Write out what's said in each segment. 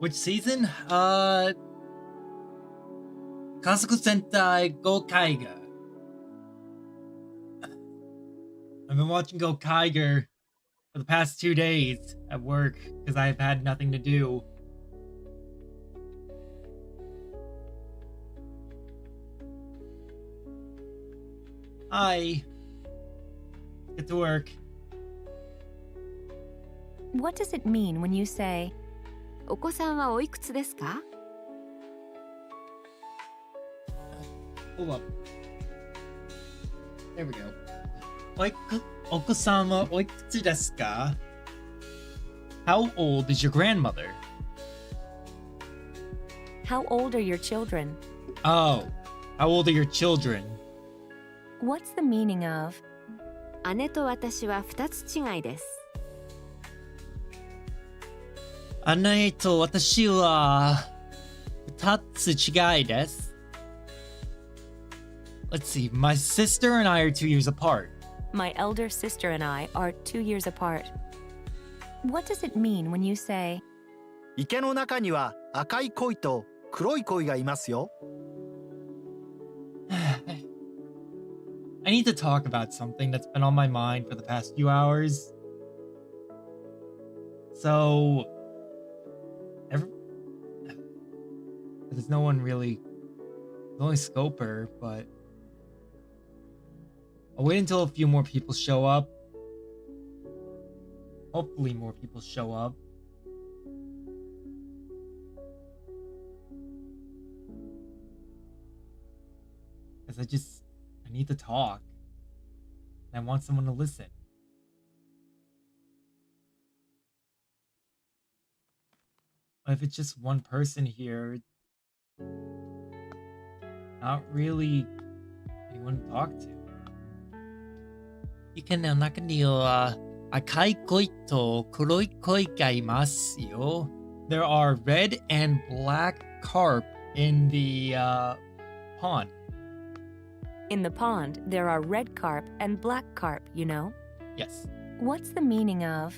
Which season? Kasuku Sentai Gokaiger. I've been watching Gokaiger for the past 2 days at work because I've had nothing to do. Hi. Get to work. What does it mean when you say, お子さんはおいくつですか? Hold up. There we go. Oko-san wa oikutsu desu ka? How old is your grandmother? how old are your children? Oh, how old are your children? What's the meaning of, 姉と私は2つ違いです。姉と私は2つ違いです。Let's see, my sister and I are 2 years apart. my elder sister and I are 2 years apart? What does it mean when you say, 池の中には赤い鯉と黒い鯉がいますよ。I need to talk about something that's been on my mind for the past few hours. So, there's no one really, there's only Scoper, but I'll wait until a few more people show up. Hopefully more people show up. Because I need to talk. And I want someone to listen. But if it's just one person here, not really anyone to talk to. 池の中には赤い鯉と黒い鯉がいますよ. There are red and black carp in the pond. in the pond, there are red carp and black carp, you know? Yes. What's the meaning of,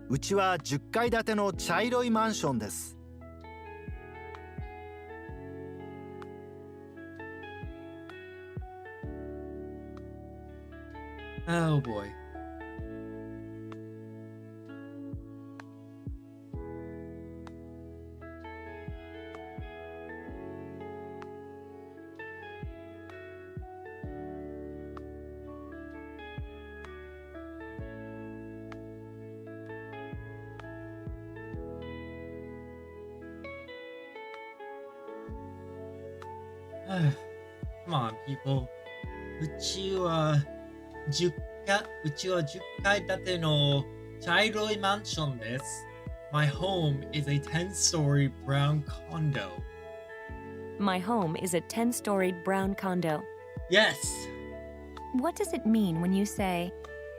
うちは10階建ての茶色いマンションです。Oh boy. Come on, people. うちは10階建ての茶色いマンションです. My home is a 10-story brown condo. my home is a 10-storied brown condo? Yes. What does it mean when you say,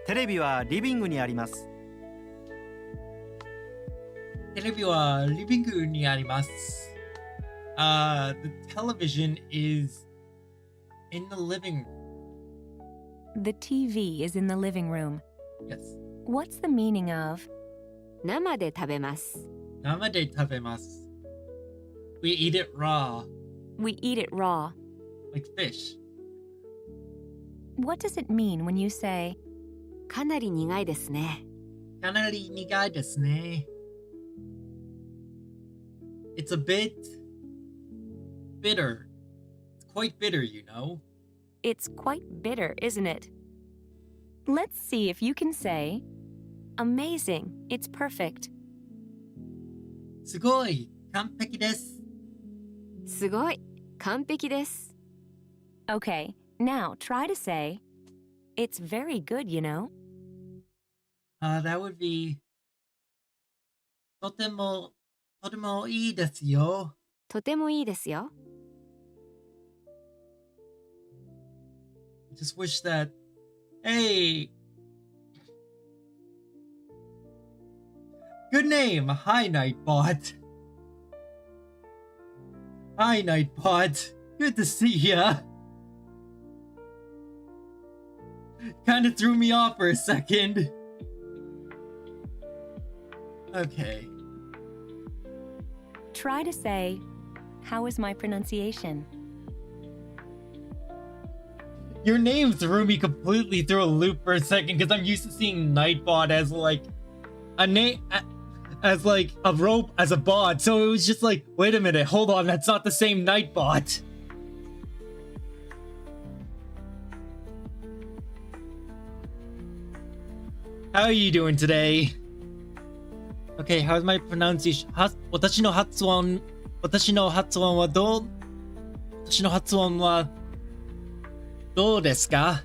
テレビはリビングにあります。テレビはリビングにあります. The television is in the living room. the TV is in the living room? Yes. What's the meaning of, 生で食べます。生で食べます. We eat it raw, we eat it raw? like fish. What does it mean when you say, かなり苦いですね。かなり苦いですね. It's a bit bitter. It's quite bitter, you know. it's quite bitter, isn't it? Let's see if you can say, amazing, it's perfect. すごい完璧です. すごい、完璧です。Okay, now try to say, it's very good, you know? That would be とてもいいですよ. とてもいいですよ。I just wish that, hey, good name. Hi, Nightbot. Hi, Nightbot. Good to see ya. Kinda threw me off for a second. Okay. Try to say, how is my pronunciation? Your name threw me completely through a loop for a second because I'm used to seeing Nightbot as like a name, as like a rope, as a bot. So it was just like, wait a minute, hold on, that's not the same Nightbot. How are you doing today? Okay, how's my pronunciation? 私の発音はどうですか?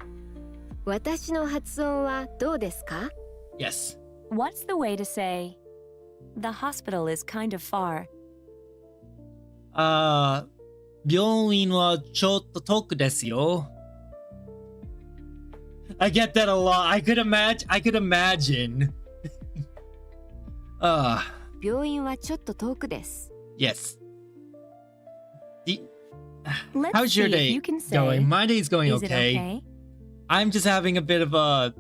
私の発音はどうですか? Yes. What's the way to say, the hospital is kind of far? 病院はちょっと遠くですよ. I get that a lot. I could imagine. 病院はちょっと遠くです。Yes. Let's How's your see if day you can say, going? My day's going is it okay? I'm just having a bit of a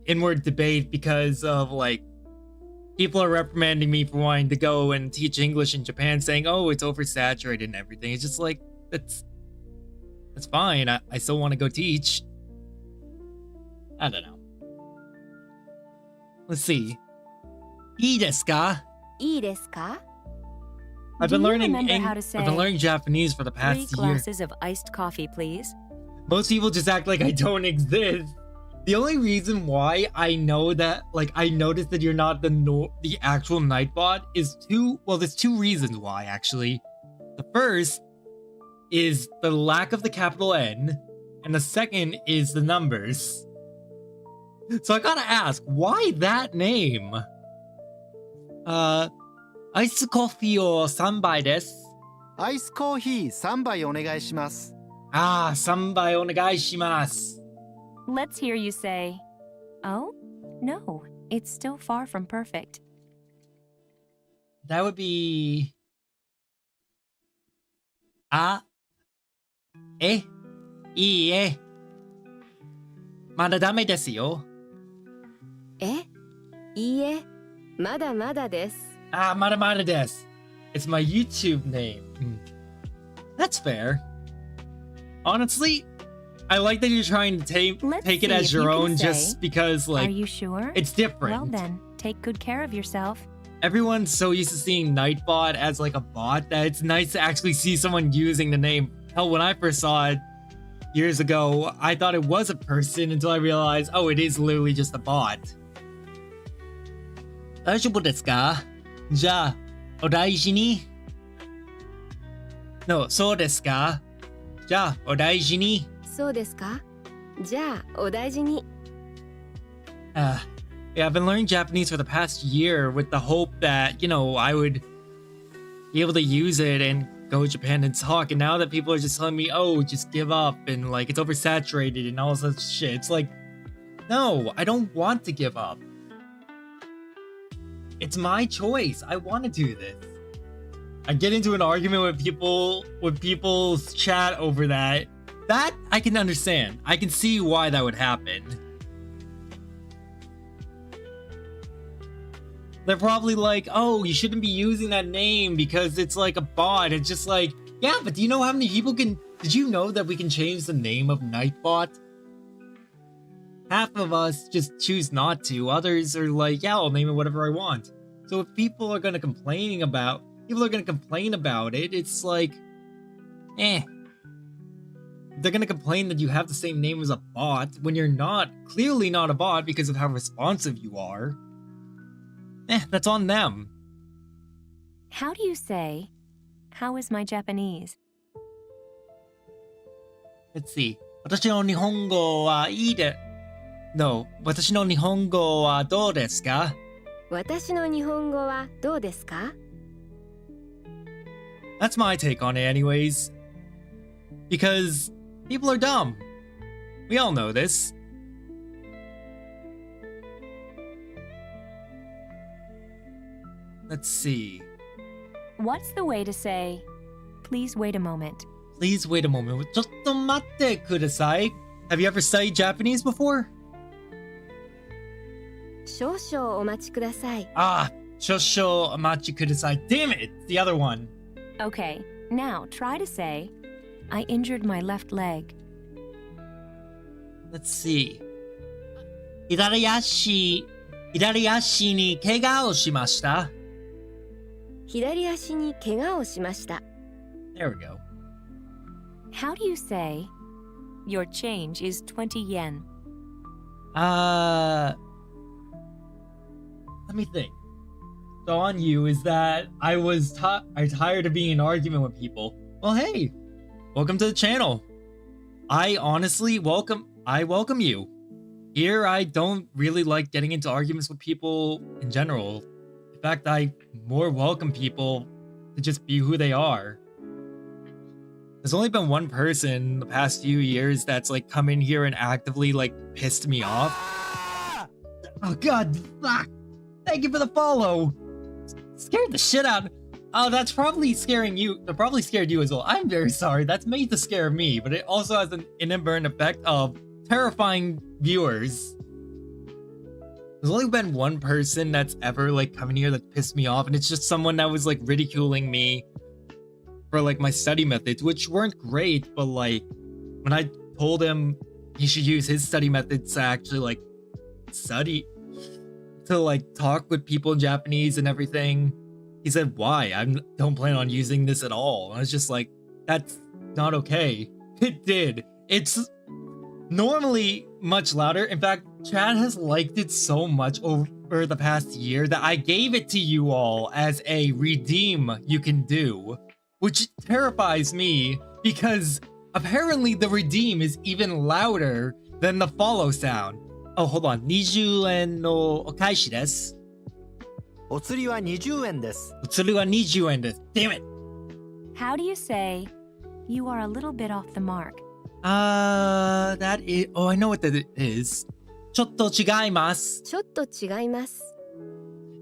inward debate because of like people are reprimanding me for wanting to go and teach English in Japan, saying, "Oh, it's oversaturated and everything." It's just like that's fine. I still want to go teach. I don't know. Let's see. いいですか? いいですか? I've been Do you learning remember how to I've been say, learning Japanese for the 3 past year. glasses of iced coffee, please? Most people just act like I don't exist. The only reason why I know that, like, I noticed that you're not the actual Nightbot is there's two reasons why, actually. The first is the lack of the capital N, and the second is the numbers. So I gotta ask, why that name? Ice coffee or 3杯です。アイスコーヒー3杯お願いします。3杯お願いします。 Let's hear you say, oh, no, it's still far from perfect. That would be...いいえ。まだダメですよ。いいえ、まだまだです。まだまだです。It's my YouTube name. That's fair. Honestly, I like that you're trying to take it as your own just because, like, are you sure? It's different. Well then, take good care of yourself. Everyone's so used to seeing Nightbot as like a bot that it's nice to actually see someone using the name. Hell, when I first saw it years ago, I thought it was a person until I realized, oh, it is literally just a bot. 大丈夫ですか? じゃあ、お大事に. No, そうですか? じゃあ、お大事に. そうですか? じゃあ、お大事に. Yeah, I've been learning Japanese for the past year with the hope that, you know, I would be able to use it and go to Japan and talk. And now that people are just telling me, oh, just give up and like it's oversaturated and all this shit, it's like, no, I don't want to give up. It's my choice. I want to do this. I get into an argument with people's chat over that. That I can understand. I can see why that would happen. They're probably like, oh, you shouldn't be using that name because it's like a bot. It's just like, yeah, but do you know how many people can... Did you know that we can change the name of Nightbot? Half of us just choose not to. Others are like, yeah, I'll name it whatever I want. So if people are going to complain about it, it's like, They're going to complain that you have the same name as a bot when you're not, clearly not a bot because of how responsive you are. That's on them. How do you say, how is my Japanese? Let's see. 私の日本語はいいで... No. 私の日本語はどうですか? 私の日本語はどうですか? That's my take on it anyways. Because people are dumb. We all know this. Let's see. What's the way to say, please wait a moment? Please wait a moment. ちょっと待ってください. Have you ever studied Japanese before? 少々お待ちください. Shosho amachi kudasai. Damn it! It's the other one. Okay, now try to say, I injured my left leg. Let's see. 左足に怪我をしました。左足に怪我をしました。 There we go. How do you say, your change is 20 yen? Let me think. So on you is that I'm tired of being in an argument with people. Well, hey, welcome to the channel. I welcome you. Here, I don't really like getting into arguments with people in general. In fact, I more welcome people to just be who they are. There's only been one person the past few years that's like come in here and actively like pissed me off. Oh god, fuck. Thank you for the follow. Scared the shit out. Oh, that's probably scaring you. That probably scared you as well. I'm very sorry. That's made to scare me, but it also has an inadvertent effect of terrifying viewers. There's only been one person that's ever like come in here that pissed me off, and it's just someone that was like ridiculing me for like my study methods, which weren't great, but like when I told him he should use his study methods to actually like study, to like talk with people in Japanese and everything, he said, why? I don't plan on using this at all. And I was just like, that's not okay. It did. It's normally much louder. In fact, Chad has liked it so much over the past year that I gave it to you all as a redeem you can do, which terrifies me because apparently the redeem is even louder than the follow sound. Oh, hold on. 20 円のお返しです。お釣りは20円です。お釣りは20円です。Damn it! How do you say, you are a little bit off the mark? That is... Oh, I know what that is. ちょっと違います。ちょっと違います。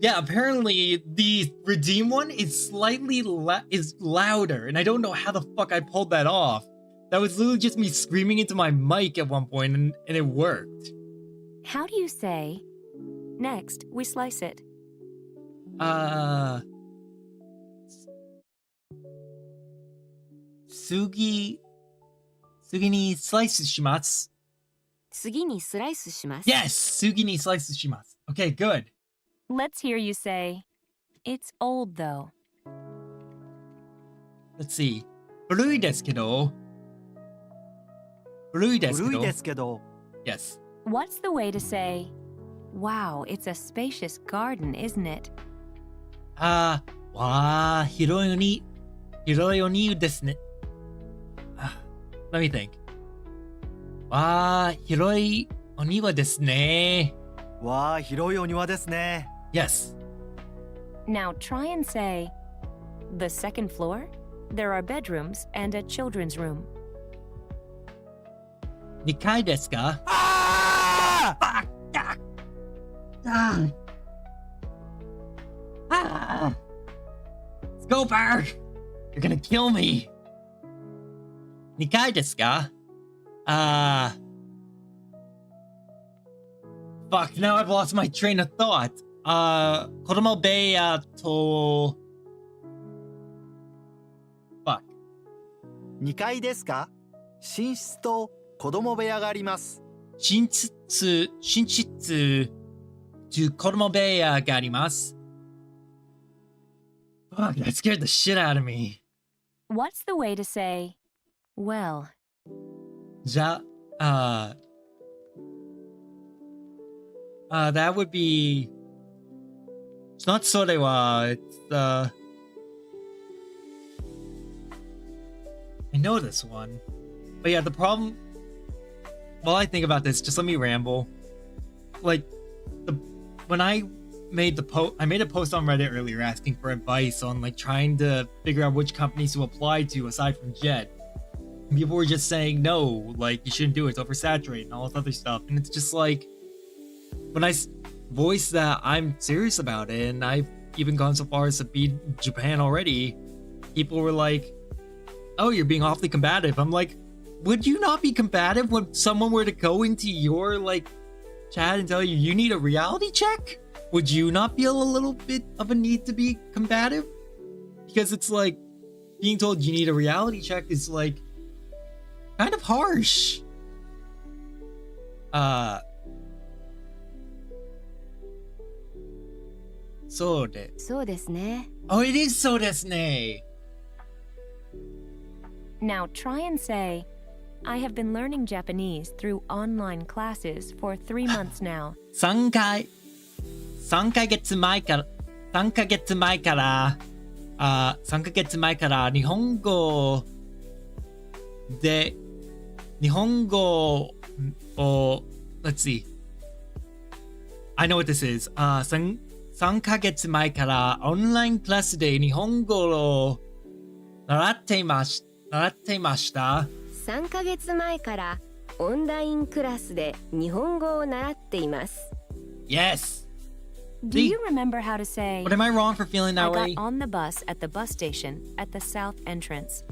Yeah, apparently the redeem one is slightly louder, and I don't know how the fuck I pulled that off. That was literally just me screaming into my mic at one point, and it worked. How do you say, next we slice it? 次にスライスします。次にスライスします。 Yes! 次にスライスします。Okay, good. Let's hear you say, it's old though. Let's see. 古いですけど。古いですけど。古いですけど。Yes. What's the way to say, wow, it's a spacious garden, isn't it? わあ、広いお庭ですね。Let me think. わあ、広いお庭ですね。わあ、広いお庭ですね。Yes. Now try and say, the second floor? There are bedrooms and a children's room. 2階ですか？Scoper! You're gonna kill me! 2階ですか？ Fuck, now I've lost my train of thought. 子供部屋と... Fuck. 2階ですか？寝室と子供部屋があります。寝室と子供部屋があります。Fuck, that scared the shit out of me. What's the way to say, well? じゃあ、that would be... It's not それは、it's I know this one. But yeah, the problem... While I think about this, just let me ramble. Like, when I made a post on Reddit earlier asking for advice on like trying to figure out which companies to apply to aside from Jet. People were just saying no, like you shouldn't do it, it's oversaturated and all this other stuff. And it's just like, when I voiced that I'm serious about it, and I've even gone so far as to beat Japan already, people were like, oh, you're being awfully combative. I'm like, would you not be combative when someone were to go into your like chat and tell you need a reality check? would you not feel a little bit of a need to be combative? Because it's like being told you need a reality check is like kind of harsh. So de. そうですね。 Oh, it is so desu ne. Now try and say, I have been learning Japanese through online classes for 3 months now. 3ヶ月前から3ヶ月前から日本語を let's see. I know what this is. 3ヶ月前からオンラインクラスで日本語を習っていました。 3ヶ月前からオンラインクラスで日本語を習っています。 Yes. Do you remember how to say, But am I wrong for feeling I that way? got on the bus at the bus station at the south entrance?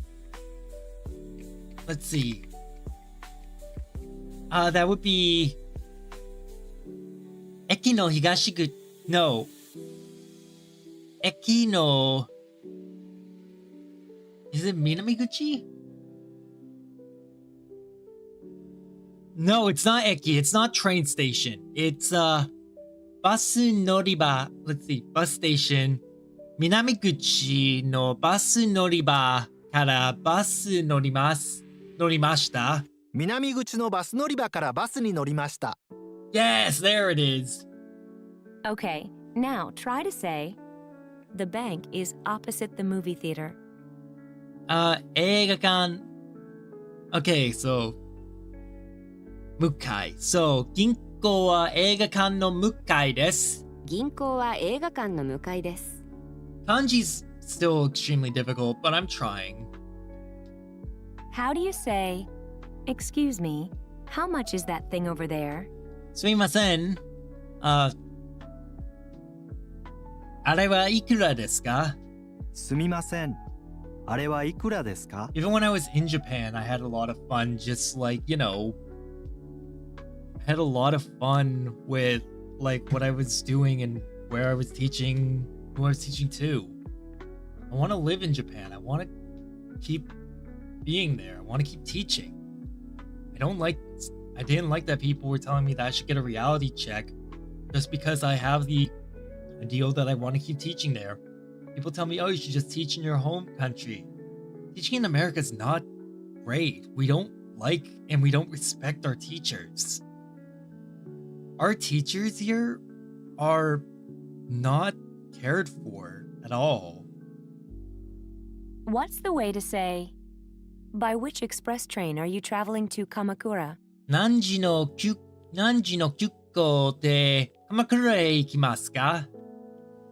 Let's see. That would be 駅の東口 No. 駅の Is it Minamiguchi? No, it's not eki. It's not train station. It's bus noriba. Let's see. Bus station. Minamiguchi no bus noriba kara bus norimashita. 南口のバス乗り場からバスに乗りました。 Yes, there it is. Okay, now try to say, the bank is opposite the movie theater. 映画館 Okay, so 向かい So 銀行は映画館の向かいです。銀行は映画館の向かいです。 Kanji's still extremely difficult, but I'm trying. How do you say, excuse me, how much is that thing over there? すみません。あれはいくらですか？すみません。あれはいくらですか？ Even when I was in Japan, I had a lot of fun just like, I had a lot of fun with like what I was doing and where I was teaching, who I was teaching to. I want to live in Japan. I want to keep being there. I want to keep teaching. I didn't like that people were telling me that I should get a reality check just because I have the ideal that I want to keep teaching there. People tell me, oh, you should just teach in your home country. Teaching in America is not great. We don't like and we don't respect our teachers. Our teachers here are not cared for at all. What's the way to say, by which express train are you traveling to Kamakura? 何時の急行で鎌倉へ行きますか？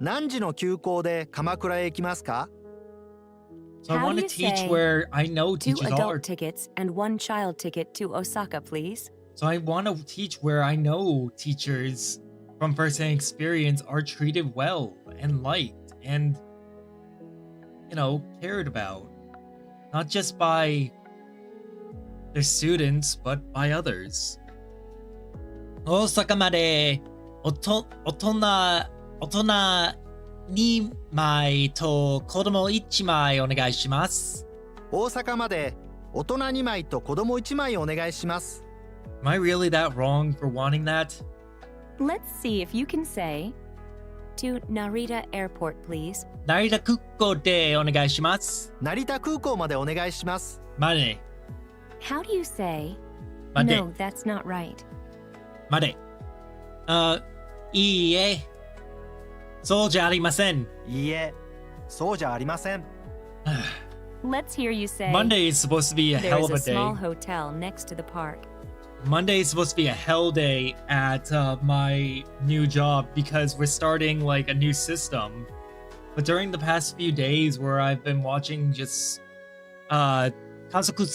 何時の急行で鎌倉へ行きますか？ So I How want do to you teach say where I know 2 teachers adult are. tickets and 1 child ticket to Osaka, please. So I want to teach where I know teachers from first-hand experience are treated well and liked and, cared about. Not just by their students, but by others. 大阪まで大人2枚と子供1枚お願いします。大阪まで大人2枚と子供1枚お願いします。 Am I really that wrong for wanting that? Let's see if you can say, to Narita Airport, please. 成田空港でお願いします。成田空港までお願いします。まで。 How do you say, まで。 no, that's not right? まで。いいえ。そうじゃありません。いいえ、そうじゃありません。 Let's hear you say, Monday is supposed to be a hell there's of a a day. small hotel next to the park. Monday is supposed to be a hell day at my new job because we're starting like a new system. But during the past few days where I've been watching just Kazoku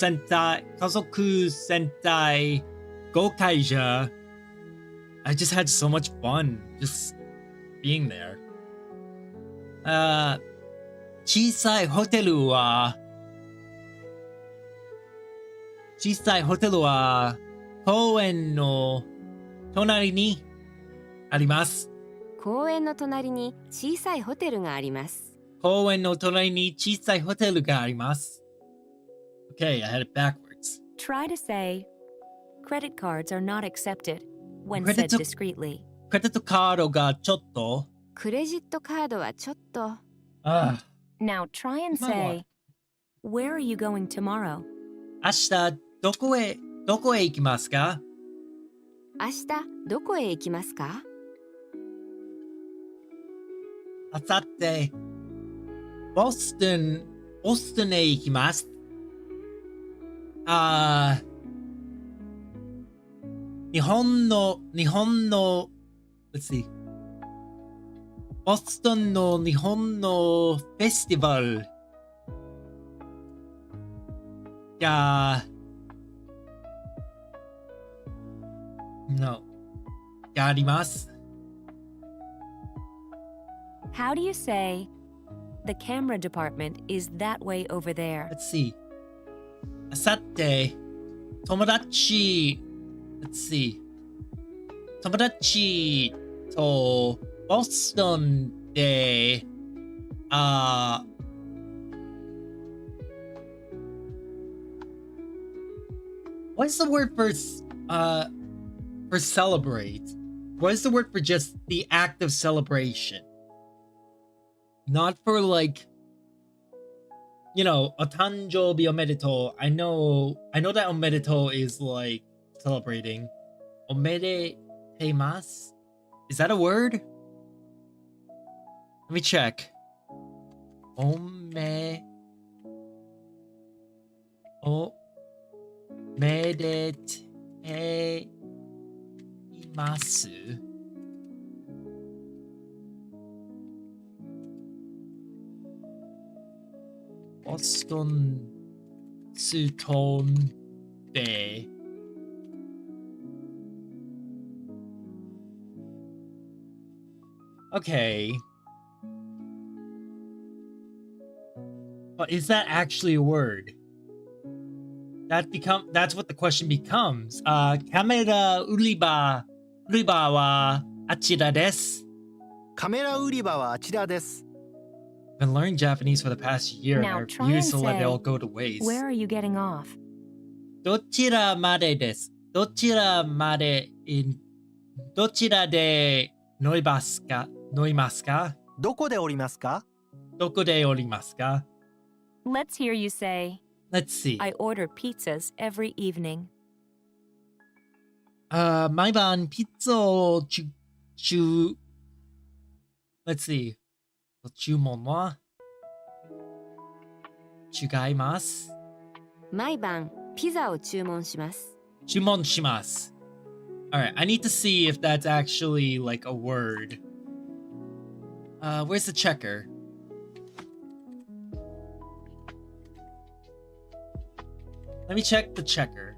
Sentai Gokaija, I just had so much fun just being there. 小さいホテルは公園の隣にあります。公園の隣に小さいホテルがあります。公園の隣に小さいホテルがあります。Okay, I had it backwards. Try to say, credit cards are not accepted when Credit said to- discreetly. クレジットカードがちょっと。クレジットカードはちょっと。あ Now try and say, where are you going tomorrow? 明日どこへ行きますか？明日どこへ行きますか？あさってボストンへ行きます。日本の Let's see ボストンの日本のフェスティバルがあります。How do you say, the camera department is that way over there? Let's see あさって友達 Let's see 友達とボストンでWhat's the word for celebrate? What is the word for just the act of celebration? Not for like, you know, a tanjobi omedetou. I know that omedetou is like celebrating. Omedeteimasu? Is that a word? Let me check. Omedeteimasu. Boston Sutton Day. Okay. But is that actually a word? That's what the question becomes. Kamera uriba wa achira desu. カメラ売り場はあちらです。 Been learning Japanese for the past year Now and I try and refuse to let it say, all go to waste. Where are you getting off? どちらで乗りますか？どこで降りますか？どこで降りますか？ Let's hear you say, Let's see. I order pizzas every evening. 毎晩ピッツァをLet's see. 注文は違います。毎晩ピザを注文します。注文します。Alright, I need to see if that's actually like a word. Where's the checker? Let me check the checker.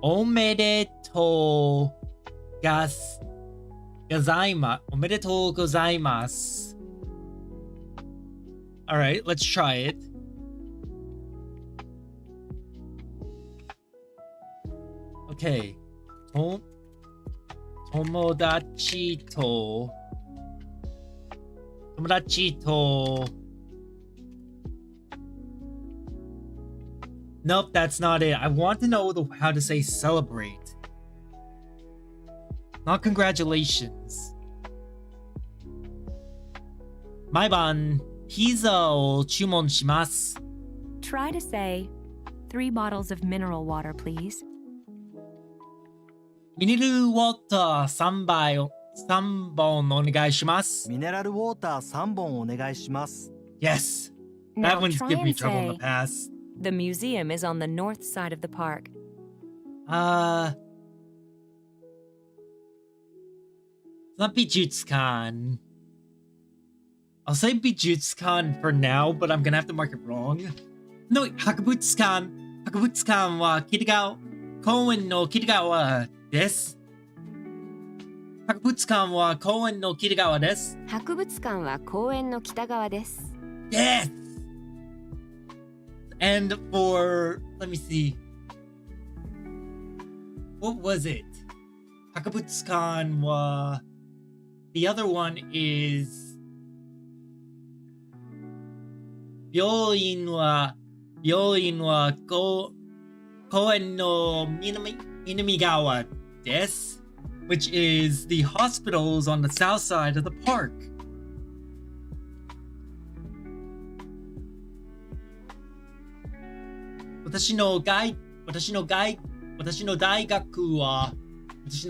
Omedetou gozaimasu. All right, let's try it. Okay. Tomodachi to. Nope, that's not it. I want to know how to say celebrate. Not congratulations. 毎晩ピザを注文します。 Try to say, 3 bottles of mineral water, please. ミネラルウォーター3本お願いします。ミネラルウォーター3本お願いします。 Yes. Now That one's try given me and trouble in say, the past. the museum is on the north side of the park. It's not Bijutsukan. I'll say Bijutsukan for now, but I'm gonna have to mark it wrong. No, Hakabutsukan. Hakabutsukan wa Kitagawa. Koen no Kitagawa desu. Hakabutsukan wa Koen no Kitagawa desu. 博物館は公園の北側です。Yes! And for, let me see. What was it? Hakabutsukan wa... The other one is... 病院は南側です which is the hospitals on the south side of the park. Watashi no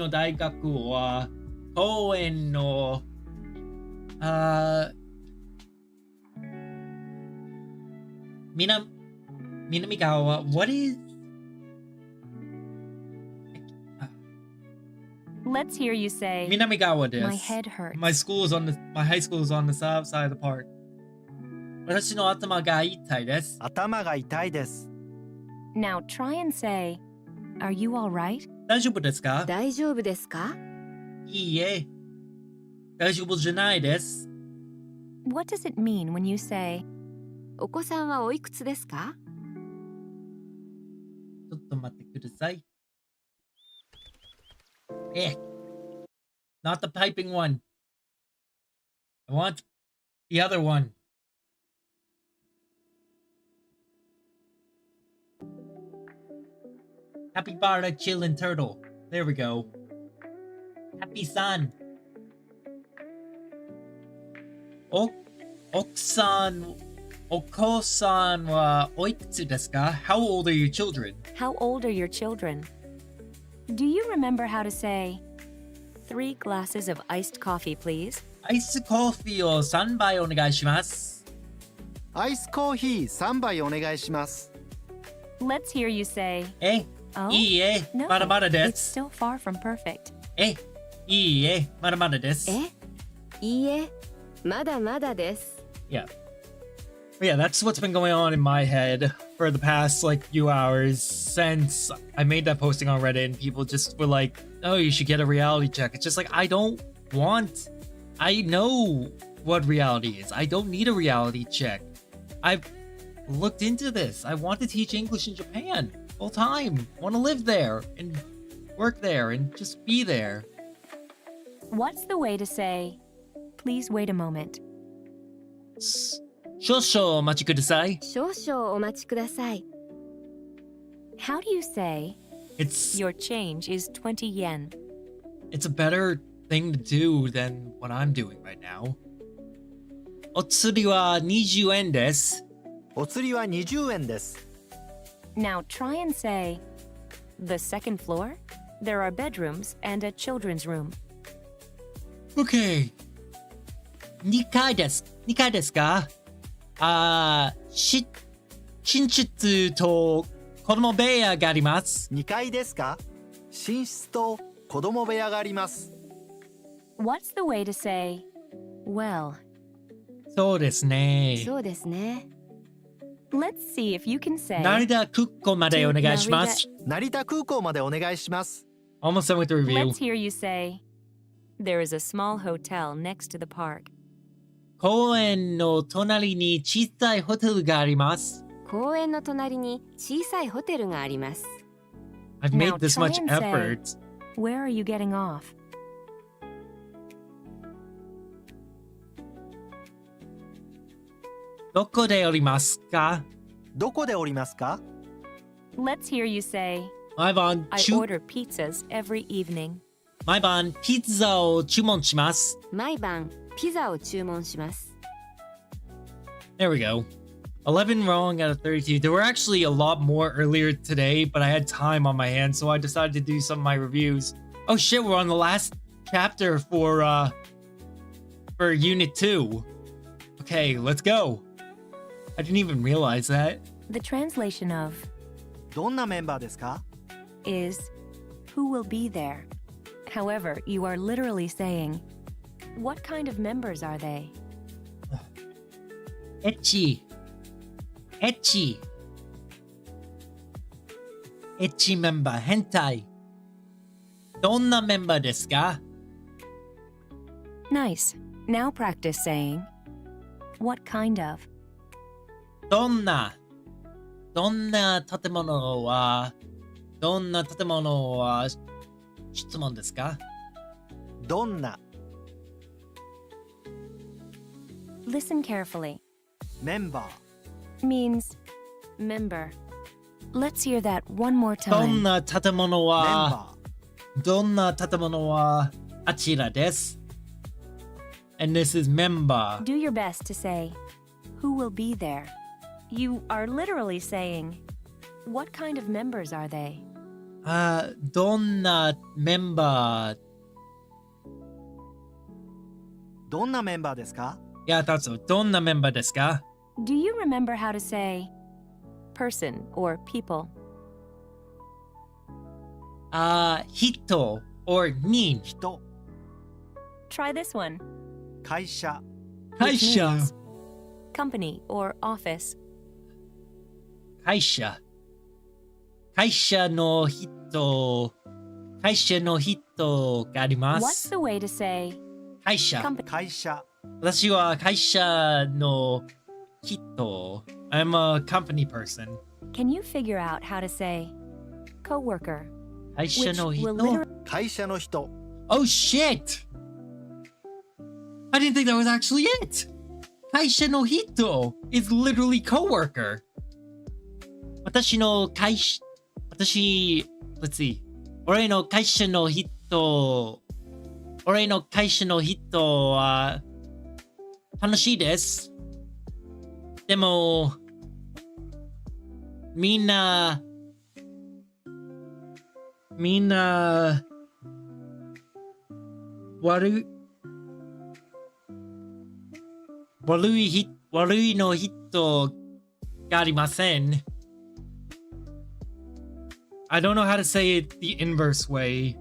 daigaku wa koen no Minamigawa. What is? Let's hear you say, Minamigawa desu. my head hurts. My high school is on the south side of the park. Watashi no atama ga itai desu. 頭が痛いです。 Now try and say, are you all right? 大丈夫ですか?大丈夫ですか？いいえ。大丈夫じゃないです。 What does it mean when you say, お子さんはおいくつですか？ちょっと待ってください。Not the piping one. I want the other one. Capybara chillin' turtle. There we go. Happy san. Oko-san wa oikutsu desu ka? How old are your children? how old are your children? Do you remember how to say, 3 glasses of iced coffee, please? アイスコーヒーを3杯お願いします。アイスコーヒー3杯お願いします。 Let's hear you say, い oh, いえ、 no, まだまだで it's す。 still far from perfect. いいえ、まだまだです。いいえ、まだまだです。 Yeah. Yeah, that's what's been going on in my head for the past few hours since I made that posting on Reddit and people just were like, oh, you should get a reality check. It's just like, I know what reality is. I don't need a reality check. I've looked into this. I want to teach English in Japan full time. I want to live there and work there and just be there. What's the way to say, please wait a moment? 少々お待ちください。少々お待ちください。 How do you say, It's your change is 20 yen? It's a better thing to do than what I'm doing right now. お釣りは20円です。お釣りは20円です。 Now try and say, the second floor? There are bedrooms and a children's room. Okay. 2階です。2階ですか?寝室と子供部屋があります。2階ですか？寝室と子供部屋があります。 What's the way to say, well? そうですね。そうですね。 Let's see if you can say, 成田空港までお願いします。成田空港までお願いします。 Almost done with the review. let's hear you say, there is a small hotel next to the park. 公園の隣に小さいホテルがあります。公園の隣に小さいホテルがあります。 I've Now made this try much and say- effort. Where are you getting off? どこで降りますか?どこで降りますか？ Let's hear you say,毎晩 I order pizzas every evening. 毎晩ピザを注文します。毎晩ピザを注文します。 There we go. 11 wrong out of 32. There were actually a lot more earlier today, but I had time on my hands, so I decided to do some of my reviews. Oh shit, we're on the last chapter for Unit 2. Okay, let's go. I didn't even realize that. The translation of どんなメンバーですか？ is, who will be there? However, you are literally saying, what kind of members are they? Ecchi. Ecchi. Ecchi member, hentai. どんなメンバーですか? Nice. Now practice saying, what kind of? どんなどんな建物は質問ですか？どんな Listen carefully. メンバ Means member. Let's hear that one more どん time. な建物ーメンはバあちらです。And this is member. Do your best to say, who will be there? You are literally saying, what kind of members are they? どんなメンバーーどんなメンバーですか？どんなメンバーですか？ Do you remember how to say person or people? 人 or 人。人 Try this one. 会社 会社 means company or office. 会社の人がありま What's す。 the way to say 会社 company? 会社私は会社の人。I'm a company person. Can you figure out how to say coworker? 会社 Which の will 人。 literally 会社の人 Oh shit! I didn't think that was actually it! 会社の人 is literally coworker. 私、let's see. 俺の会社の人は楽しいです。でも、みんな悪いの人がありません。I don't know how to say it the inverse way.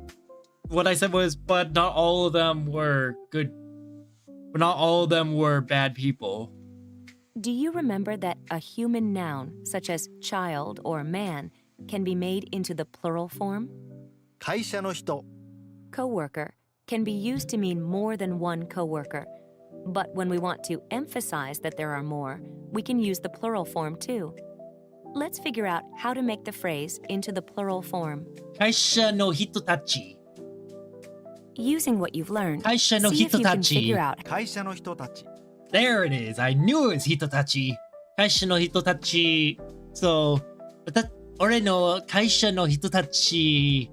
What I said was, but not all of them were good. But not all of them were bad people. Do you remember that a human noun, such as child or man, can be made into the plural form? 会社の人 Coworker can be used to mean more than one coworker. But when we want to emphasize that there are more, we can use the plural form too. Let's figure out how to make the phrase into the plural form. 会社の人たち。 Using what you've learned, 会社の see if 人 you た can ち。 figure out会社の人たち There it is. I knew it was 人たち。会社の人たち。そう。俺の会社の人たち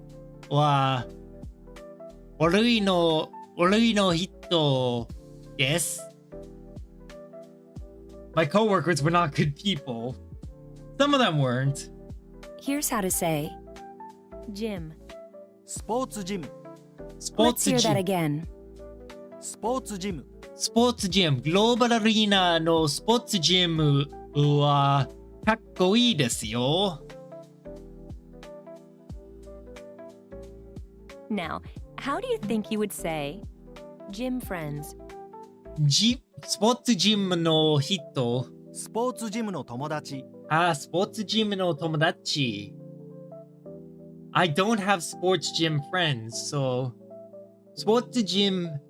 は悪いの人です。My coworkers were not good people. Some of them weren't. Here's how to say gym. スポーツジム スポー Let's ツ hear ジ that ム。 again. スポーツジムスポーツジム。グローバルアリーナのスポーツジムはかっこいいですよ。Now, how do you think you would say gym friends? スポーツジムの人。スポーツジムの友達スポーツジムの友達。I don't have sports gym friends, so スポーツジム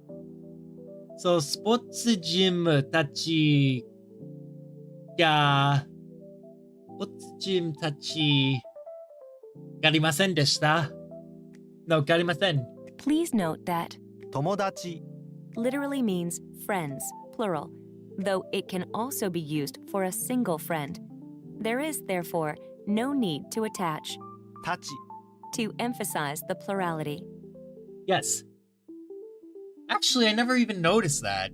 たちがありませんでした。No, ありません。 Please note that 友達 literally means friends, plural, though it can also be used for a single friend. There is, therefore, no need to attach たち to emphasize the plurality. Yes. Actually, I never even noticed that.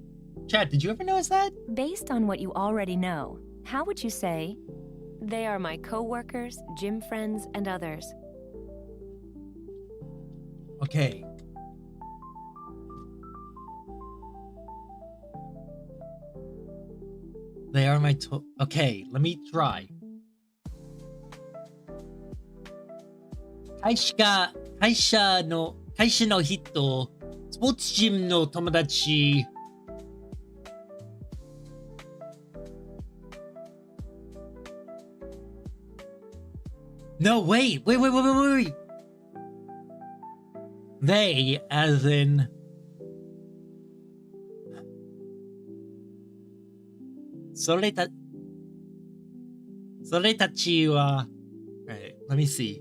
Chad, did you ever notice that? Based on what you already know, how would you say, they are my coworkers, gym friends, and others? Okay. They are my Okay, let me try. 会社の人、スポーツジムの友達。No, wait. They, as in. それたちは Alright, let me see.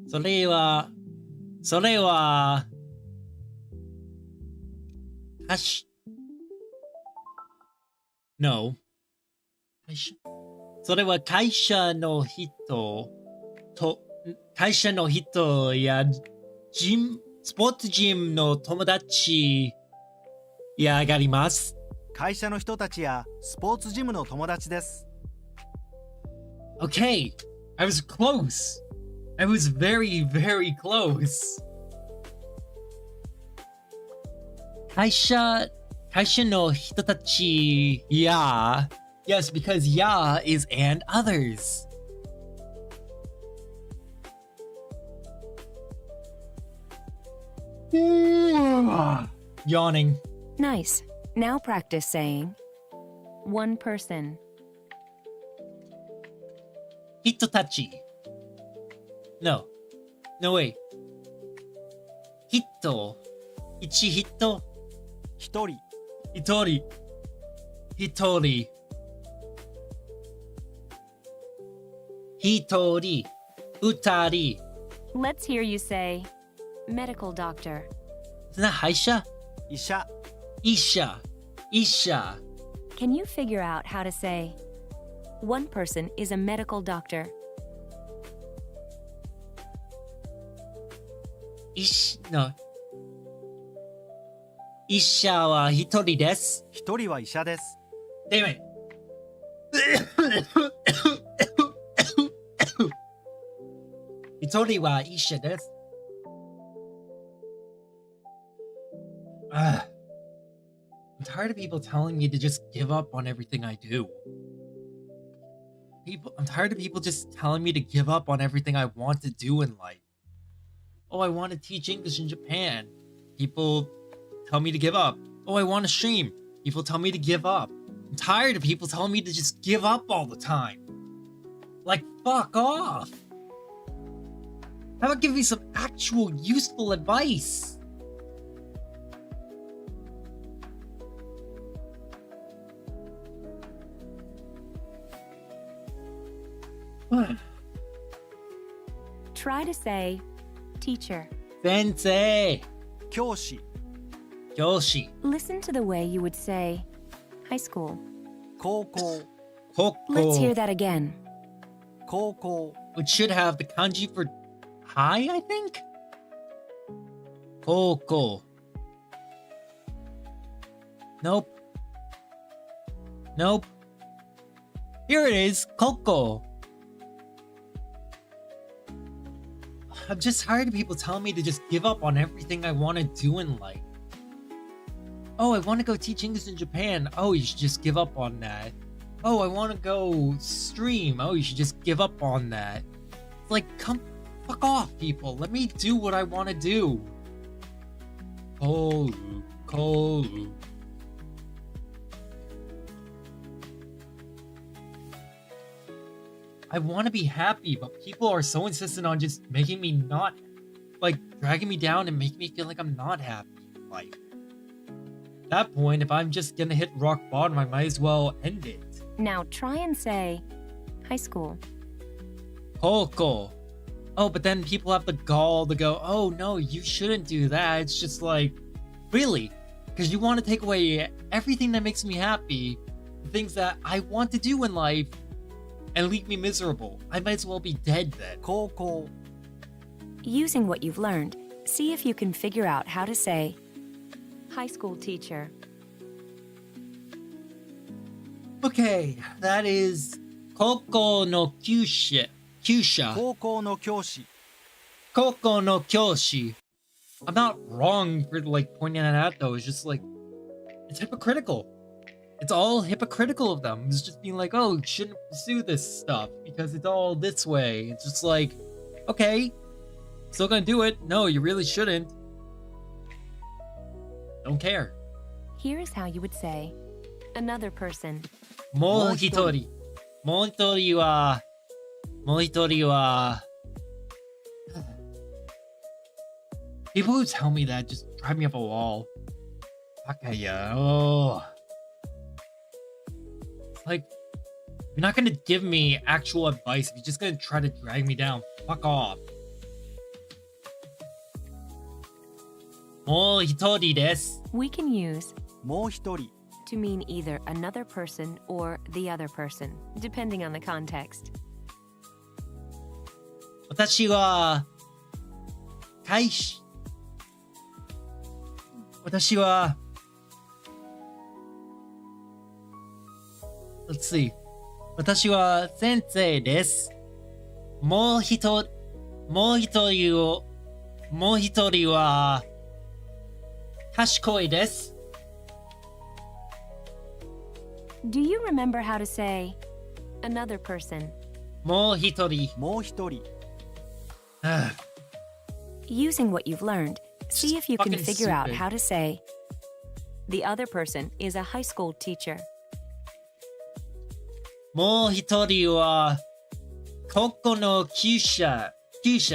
それはかし No. 会社それは会社の人やスポーツジムの友達やがります。会社の人たちやスポーツジムの友達です。Okay, I was close. I was very, very close. 会社の人たちや Yes, because ya is and others. Yawning. Nice. Now practice saying one person. Hitotachi. No, wait. Hito. Ichi hito. 一人、 Hitori. Hitori. Utari. Let's hear you say medical doctor. Isn't that Haisha? 医者、 Isha. Can you figure out how to say one person is a medical doctor? No. Isha wa hitori desu. 一人は医者です。 Damn it. Hitori wa isha desu. I'm tired of people telling me to just give up on everything I do. I'm tired of people just telling me to give up on everything I want to do in life. Oh, I want to teach English in Japan. People tell me to give up. Oh, I want to stream. People tell me to give up. I'm tired of people telling me to just give up all the time. Like, fuck off. How about give me some actual useful advice? Try to say teacher. Sensei. 教師、 Kyoshi. Listen to the way you would say high school. 高校、 Let's hear Koko. that again. 高校、 Which should have the kanji for high, I think? Koko. Nope. Here it is. Koko. I'm just tired of people telling me to just give up on everything I want to do in life. Oh, I want to go teach English in Japan. Oh, you should just give up on that. Oh, I want to go stream. Oh, you should just give up on that. It's like, fuck off, people. Let me do what I want to do. Kolu. I want to be happy, but people are so insistent on just making me not, like, dragging me down and making me feel like I'm not happy in life. At that point, if I'm just gonna hit rock bottom, I might as well end it. Now try and say high school. Koko. Oh, but then people have the gall to go, oh no, you shouldn't do that. It's just like, really? Because you want to take away everything that makes me happy, the things that I want to do in life, and leave me miserable. I might as well be dead then. 高校、 Using what you've learned, see if you can figure out how to say high school teacher. Okay, that is Koko no Kyusha. 高校の教師、 Koko no Kyoshi. I'm not wrong for like pointing that out though. It's just like it's hypocritical. It's all hypocritical of them. It's just being like, oh, you shouldn't pursue this stuff because it's all this way. It's just like, okay, still gonna do it. No, you really shouldn't. Don't care. Here's how you would say another person. もう一人。もう一人は、People who tell me that just drive me up a wall. バカやろ。It's like, You're not gonna give me actual advice. You're just gonna try to drag me down. Fuck off. もう一人です。 We can use もう一人、 to mean either another person or the other person, depending on the context. 私は会社私は Let's see. 私は先生です。もう一人は賢いです。 Do you remember how to say another person? もう一人。もう一人、 Using what you've learned, see if you can Fucking figure out stupid. how to say the other person is a high school teacher. もう一人は高校の厩舎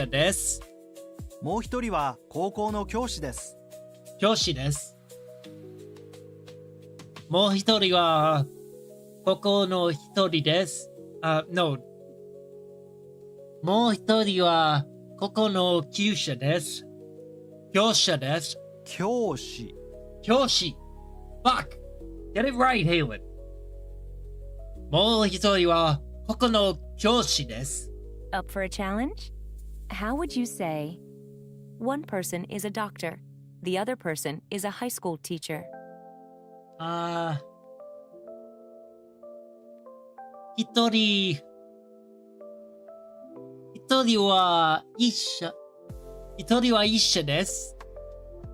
です。もう一人は高校の教師です。教師です。もう一人は高校の一人です。No。もう一人は高校の厩舎です。教師です。教師、教師。Fuck! Get it right, Halen. もう一人は高校の教師です。 Up for a challenge? How would you say one person is a doctor, the other person is a high school teacher? 一人は医者です。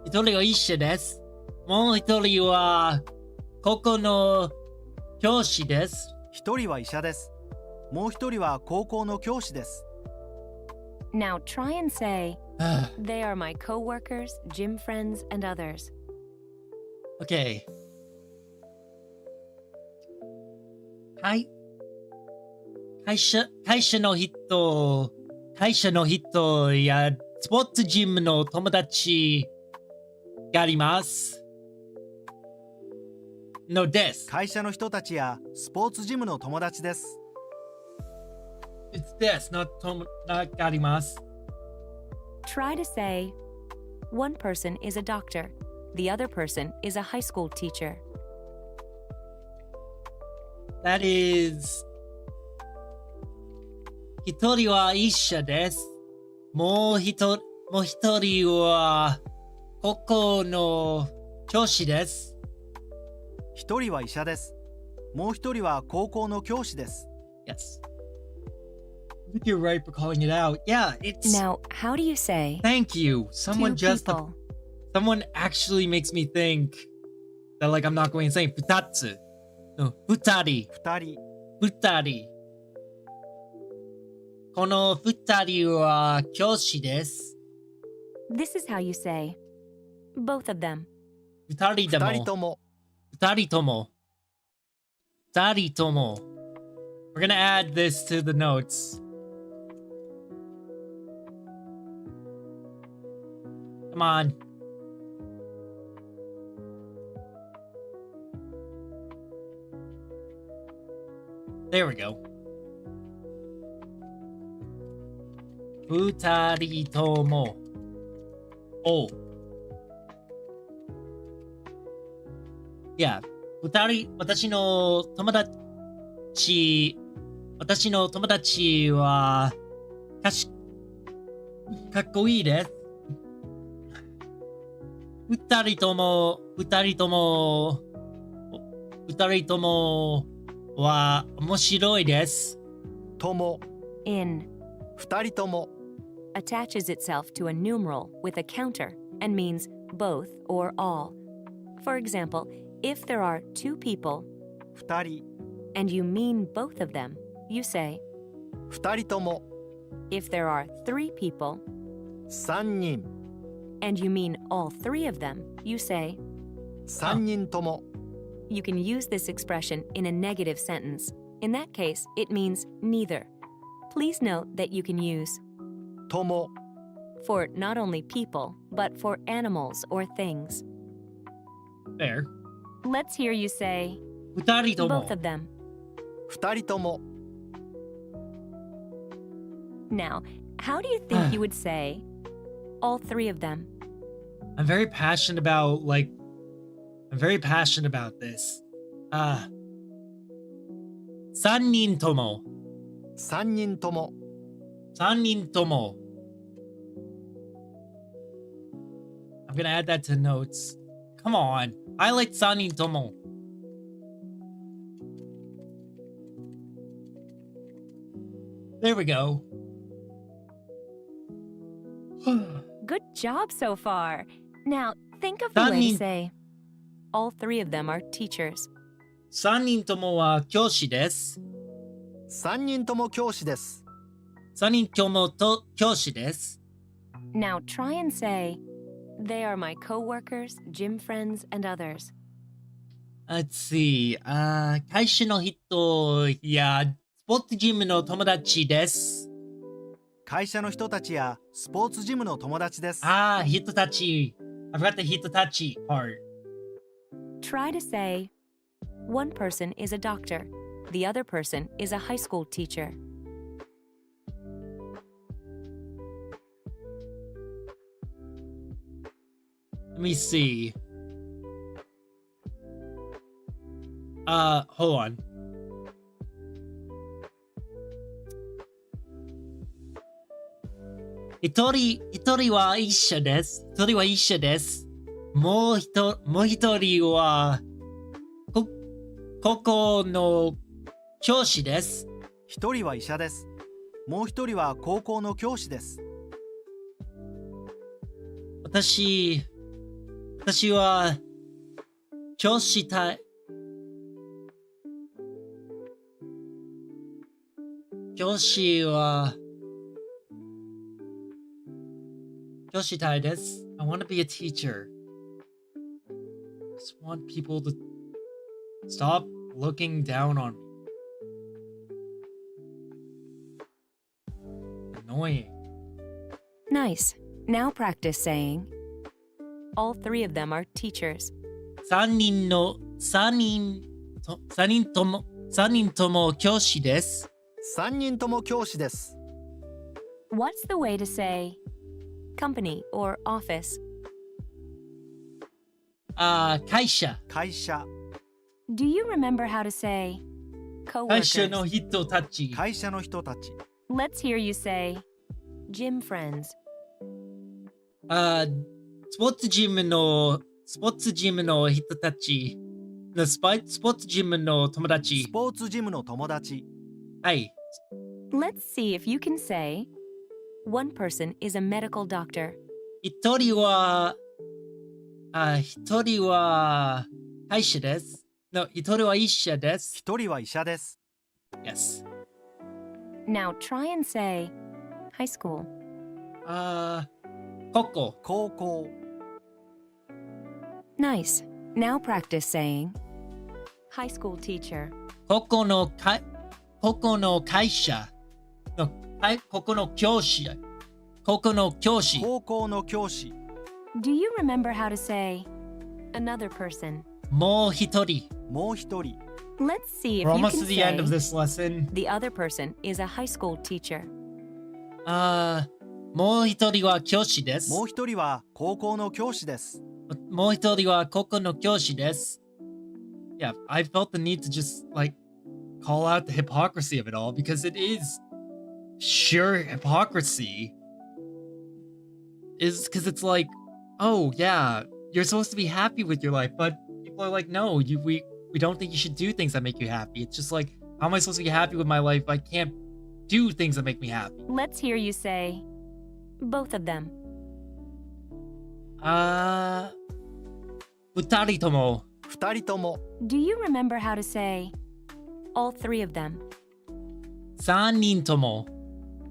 一人は医者です。もう一人は高校の教師です。一人は医者です。もう一人は高校の教師です。 Now try and say, they are my coworkers, gym friends, and others. Okay. はい会社の人やスポーツジムの友達がありますのです。会社の人たちやスポーツジムの友達です。 It's this, not があります。 Try to say, one person is a doctor, the other person is a high school teacher. That is 一人は医者です。もう一人は高校の教師です。一人は医者です。もう一人は高校の教師です。 Yes. I think you're right for calling it out. Yeah, it's. Now, how do you say Thank you. Someone two people? someone actually makes me think that like I'm not going insane. 二つ。No, 二人。二人、二人。この二人は教師です。 This is how you say both of them. 二人でも。二人とも、二人とも。二人とも。We're gonna add this to the notes. Come on. There we go. 二人とも。おう。いや、私の友達は、かっこいいです。二人ともは面白いです。とも、 In 二人とも、 attaches itself to a numeral with a counter and means both or all. For example, if there are two people 二人、 and you mean both of them, you say, 二人とも、 if there are three people 三人、 and you mean all three of them, you say, 三人とも、 you can use this expression in a negative sentence. In that case, it means neither. Please note that you can use とも、 for not only people, but for animals or things. There. Let's hear you say 二人とも both。of them. 二人とも。 Now, how do you think you would say all three of them? I'm very passionate about this. 三人とも。三人とも。三人とも。I'm gonna add that to notes. Come on. I like 三人とも。There we go. Good job so far. Now, think of the way to Sunny. say all three of them are teachers. 三人ともは教師です。三人とも教師です。三人ともと教師です。 Now, try and say they are my coworkers, gym friends, and others. Let's see. 会社の人やスポーツジムの友達です。会社の人たちやスポーツジムの友達です。人たち。I forgot the 人たち part. Try to say one person is a doctor, the other person is a high school teacher. Let me see. Hold on. Hitori wa isha desu. Hitori wa isha desu. Mo hitori wa koko no kyoshi desu. 一人は医者です。もう一人は高校の教師です。私は教師たいです。I want to be a teacher. Just want people to stop looking down on me. Annoying. Nice. Now practice saying all three of them are teachers. 三人とも教師です。三人とも教師です。 What's the way to say company or office? 会社。会社。 Do you remember how to say 会社 coworkers? の人たち。会社の人たち。 Let's hear you say gym friends. スポーツジムの人たち。スポーツジムの友達。スポーツジムの友達。はい。Let's see if you can say one person is a medical doctor. 一人は会社です。一人は医者です。一人は医者です。 Yes. Now try and say high school. 高校。 Nice. Now practice saying high school teacher. 高校の会社の高校の教師。高校の教師。 Do you remember how to say another person? もう一人。 もう一人。 Let's see if We're you almost can to the end of say this lesson. the other person is a high school teacher. もう一人は教師です。もう一人は高校の教師です。もう一人は高校の教師です。Yeah, I felt the need to just call out the hypocrisy of it all because it is sheer hypocrisy. Is because it's like, oh yeah, you're supposed to be happy with your life, but people are like, no, we don't think you should do things that make you happy. It's just like, how am I supposed to be happy with my life? I can't do things that make me happy. Let's hear you say both of them. 二人とも。二人とも。 Do you remember how to say all three of them? 三人とも。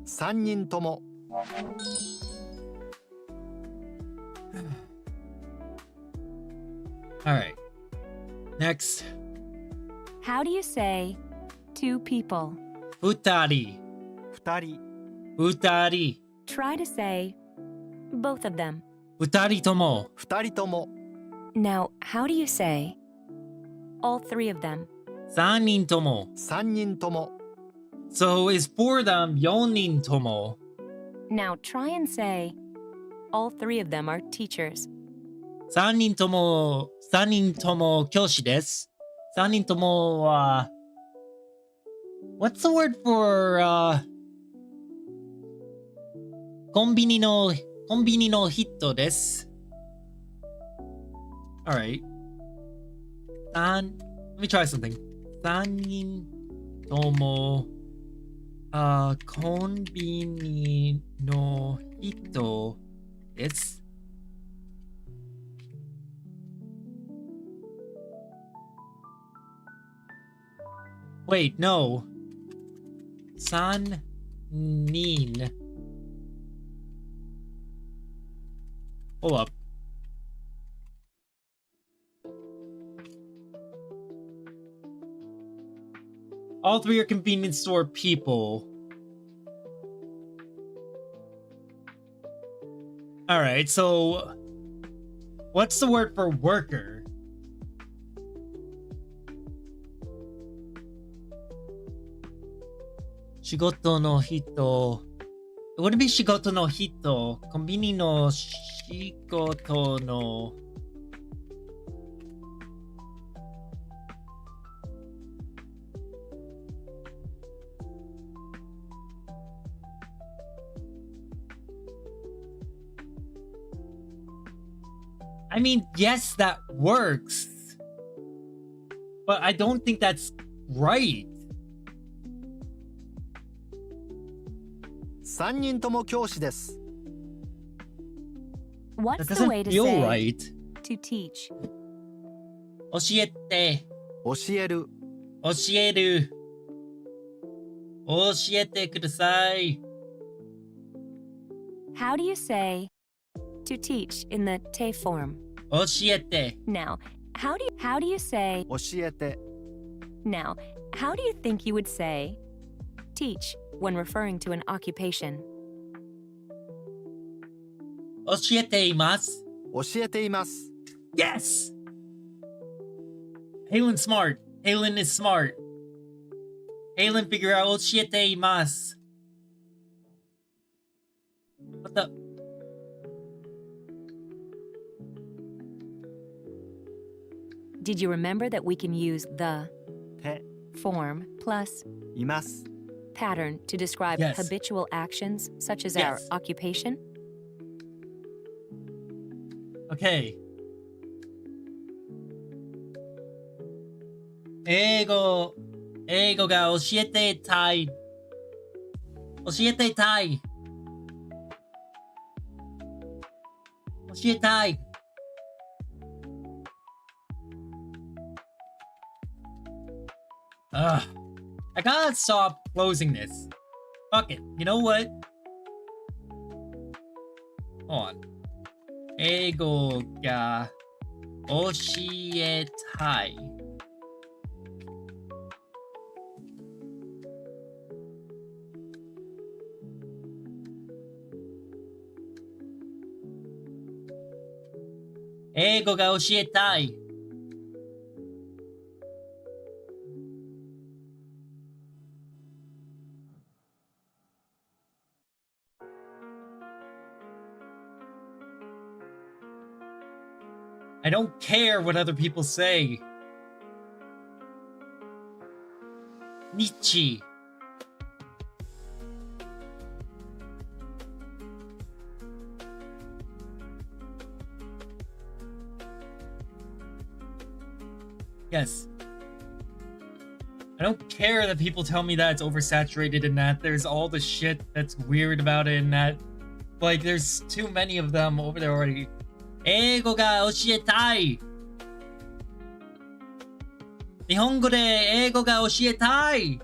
三人とも。 Alright. Next. How do you say two people? 二人。二人。二人。 Try to say both of them. 二人とも。二人とも。 Now, how do you say all three of them? 3人とも。3人とも。 So is for them 4人とも。 Now try and say, all three of them are teachers. 3人とも教師です。3人ともは、what's the word for, コンビニの人です。Alright. Let me try something. 3人とも、コンビニの人です。Wait, no. 3人. Hold up. All three are convenience store people. Alright, so what's the word for worker? Shigoto no hito. It wouldn't be shigoto no hito. Konbini no shigoto no. I mean, yes, that works. But I don't think that's right. 3人とも教師です。 What's That the way doesn't to feel say right. to teach? 教えて、教える。教える。教えてください。How do you say to teach in the te form? 教えて。 Now, how do you say 教えて。 now? How do you think you would say teach when referring to an occupation? 教えています。教えています。 Yes! Halen smart. Halen is smart. Halen figure out 教えています。What the? Did you remember that we can use the て、 form plus います。 pattern to describe Yes. habitual actions such as our Yes. occupation? Okay. 英語が教えてたい。教えてたい。教えたい。Ugh. I gotta stop closing this. Fuck it. You know what? Hold on. 英語が教えたい。英語が教えたい。I don't care what other people say. 日。Yes. I don't care that people tell me that it's oversaturated and that there's all the shit that's weird about it and that, like, there's too many of them over there already. 英語が教えたい。日本語で英語が教えたい。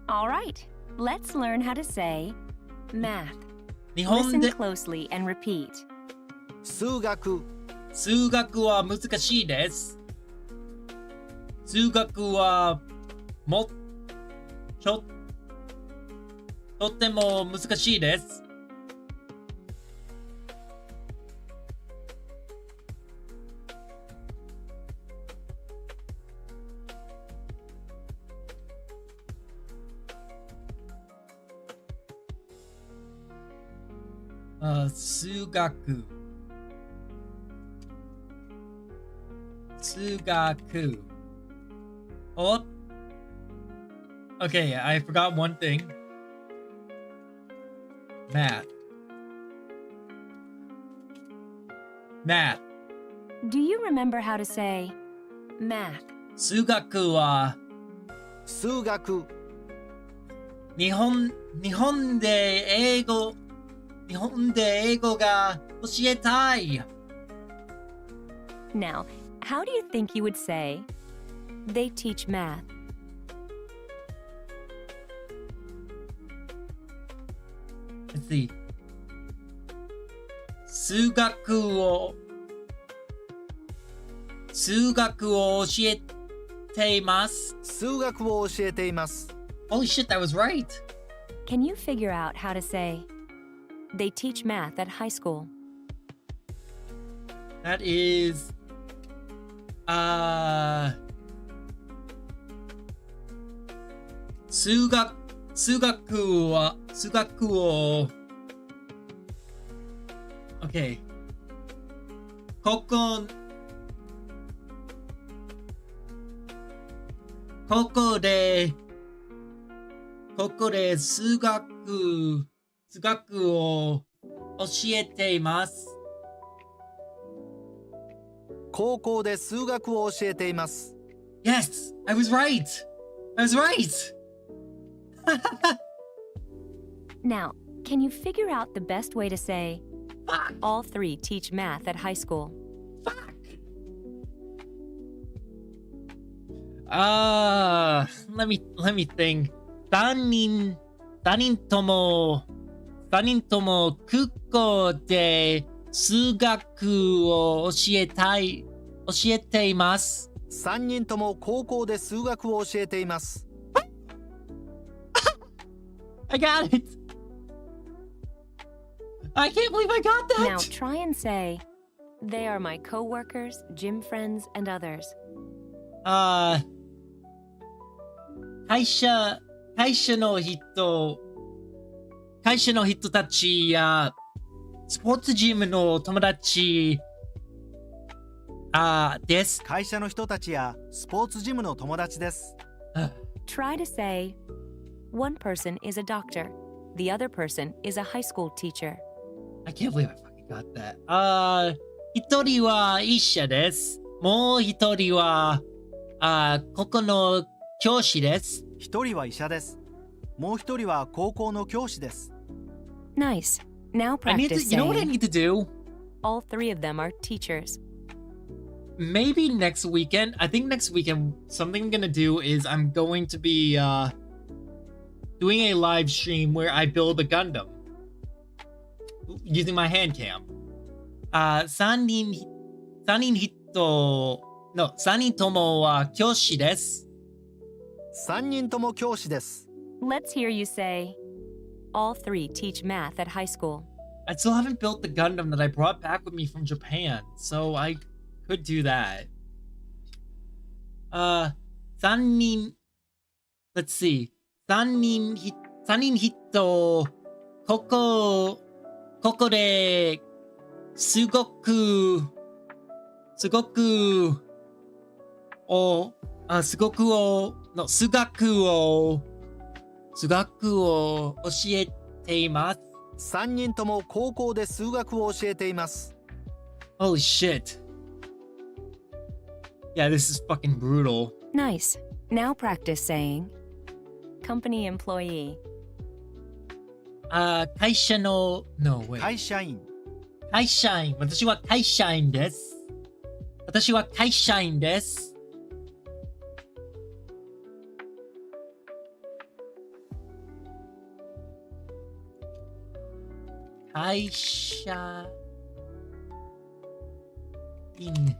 All right, let's learn how to say math. 日本 Listen で closely and repeat. 数学。数学は難しいです。数学はとっても難しいです。数学。数学。Oh. Okay, I forgot one thing. Math. Math. Do you remember how to say math? 数学は数学、日本で英語が教えたい。 Now, how do you think you would say they teach math? Let's see. 数学を教えています。数学を教えています。 Holy shit, that was right. Can you figure out how to say they teach math at high school? That is数学を Okay. ここで数学を教えています。高校で数学を教えています。 Yes, I was right. Now, can you figure out the best way to say Fuck. all three teach math at high school? Fuck. Let me think. 三人とも空港で数学を教えています。3人とも高校で数学を教えています。 I got it. I can't believe I got that. Now try and say, they are my coworkers, gym friends, and others. 会社の人たちやスポーツジムの友達です。会社の人たちやスポーツジムの友達です。 Try to say, one person is a doctor, the other person is a high school teacher. I can't believe I fucking got that. 一人は医者です。もう一人はここの教師です。一人は医者です。もう一人は高校の教師です。 Nice. Now I need to, practice you know what I saying, need to do? all three of them are teachers. Maybe next weekend. I think next weekend something I'm gonna do is I'm going to be doing a live stream where I build a Gundam using my hand cam. 三人ともは教師です。3人とも教師です。 Let's hear you say, all three teach math at high school. I still haven't built the Gundam that I brought back with me from Japan, so I could do that. 三人 Let's see. 三人ここで数学を教えています。3人とも高校で数学を教えています。 Holy shit. Yeah, this is fucking brutal. Nice. Now practice saying, company employee. 会社の No, wait. 会社員、会社員。私は会社員です。会社員。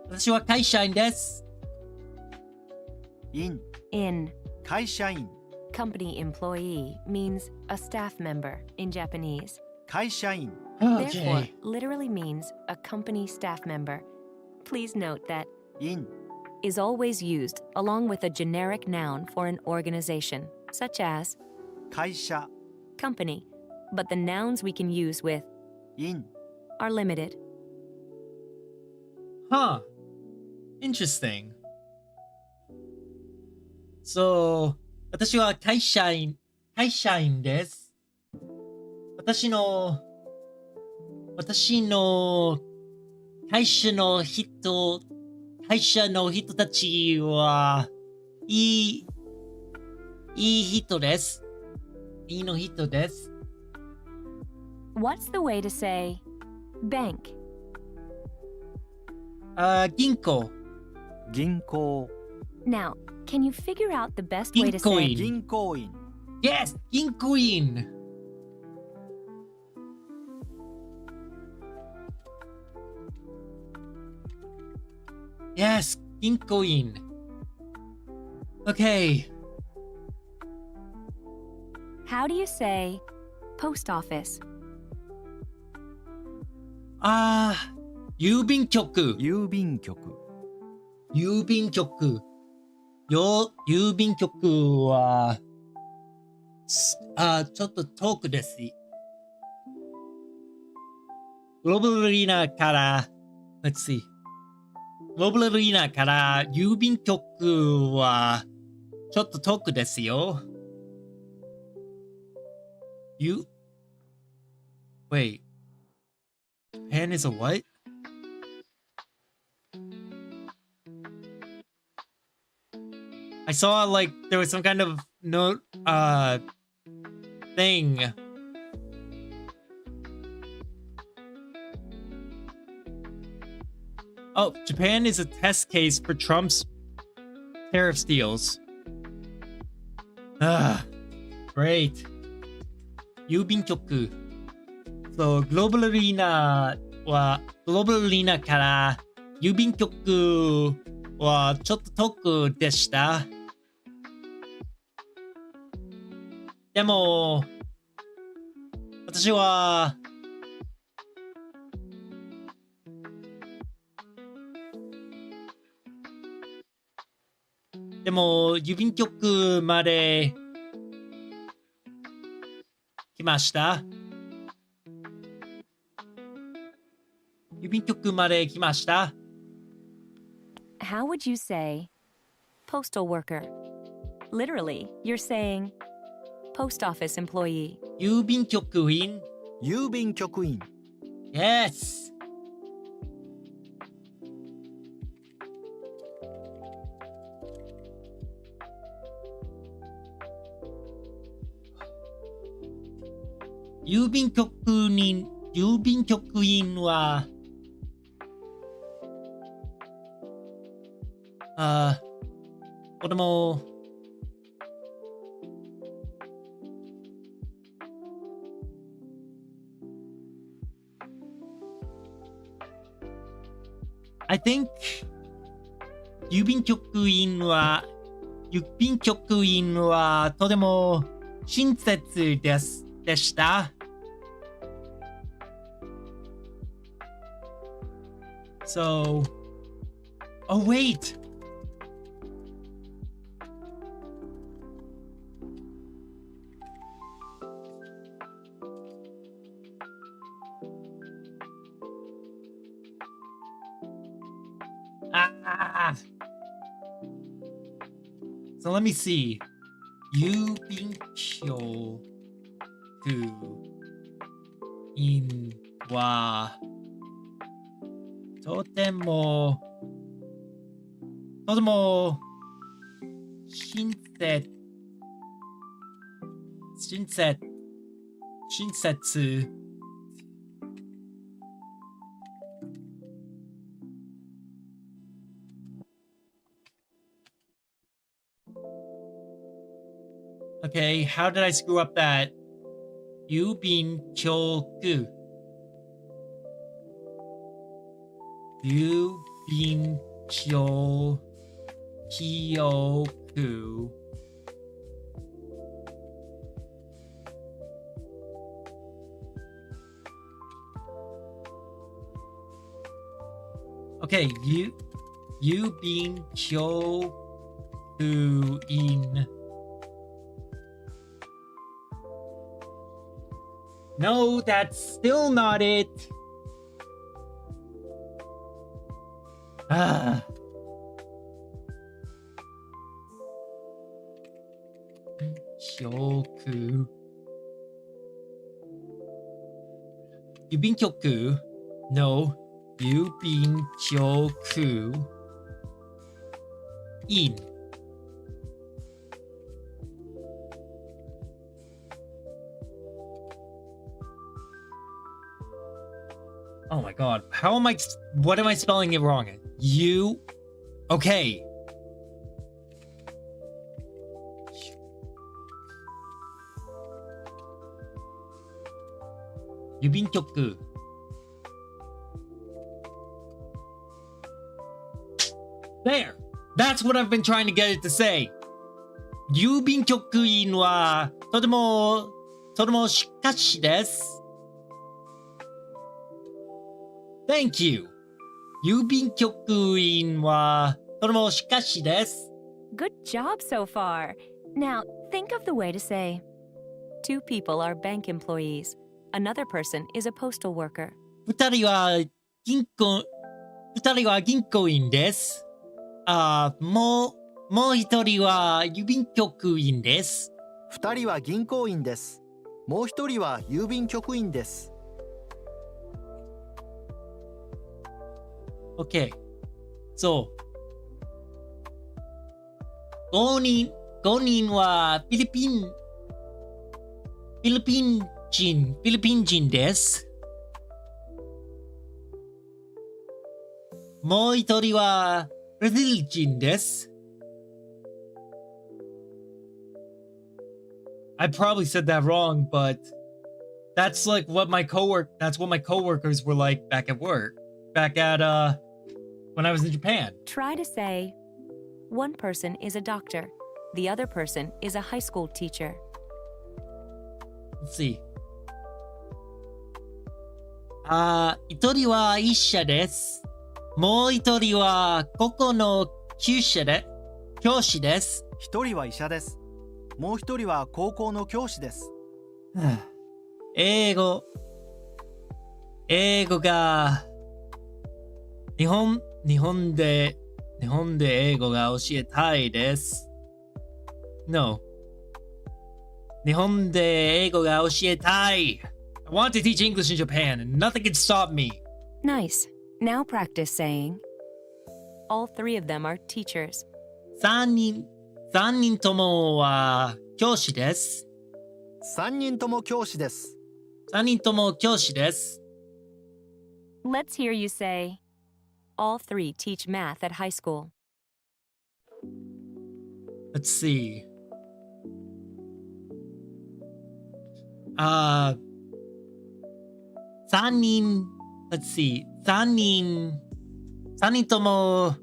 私は会社員です。員、 In 会社員、 company employee means a staff member in Japanese. 会社員、 Therefore, Okay. literally means a company staff member. Please note that 員、 is always used along with a generic noun for an organization, such as 会社、 company, but the nouns we can use with 員、 are limited. Huh. Interesting. So, 私は会社員です。私の会社の人たちはいい人です。いいの人です。What's the way to say bank? 銀行。銀行、 Now, can you figure out the best way to say 銀行員、 Yes! 銀行員。Yes! 銀行員。Okay. how do you say post office? 郵便局。郵便局、郵便局。郵便局は、ちょっと遠くです。グローバルアリーナから、let's see。グローバルアリーナから郵便局は、ちょっと遠くですよ。Wait. Japan is a what? I saw like there was some kind of note thing. Oh, Japan is a test case for Trump's tariff deals. Great. 郵便局。そう、グローバルアリーナから郵便局はちょっと遠くでした。でも、私は、郵便局まで来ました。郵便局まで来ました。How would you say postal worker? Literally, you're saying post office employee. 郵便局員。郵便局員、 Yes! 郵便局員は、これも、I think 郵便局員はとても親切でした。So, oh wait! So let me see. 郵便局員はとても親切。Okay, how did I screw up that? 郵便局。郵便局。Okay, 郵便局員。No, that's still not it. Ah. Shoku. Yubinkyoku. No. Yubinkyoku. In. Oh my god. What am I spelling it wrong? Okay. Yubinkyoku. There! That's what I've been trying to get it to say. Yubinkyoku-in wa totemo shikashi desu. Thank you. Yubinkyoku-in wa totemo shikashi desu. Good job so far. Now, think of the way to say, 2 people are bank employees. Another person is a postal worker. 二人は銀行員です。もう一人は郵便局員です。2人は銀行員です。もう1人は郵便局員です。OK。そう。5人はフィリピン人です。もう一人はブラジル人です。I probably said that wrong, but that's what my coworkers were like back at when I was in Japan. Try to say, 1 person is a doctor. The other person is a high school teacher. Let's see. 一人は医者です。もう一人は高校の教師です。1人は医者です。もう1人は高校の教師です。英語が日本で英語が教えたいです。No. 日本で英語が教えたい。I want to teach English in Japan and nothing can stop me. Nice. Now practice saying, all 3 of them are teachers. 3人ともは教師です。3人とも教師です。3人とも教師です。Let's hear you say, all 3 teach math at high school. Let's see. 3人 Let's see. 3人とも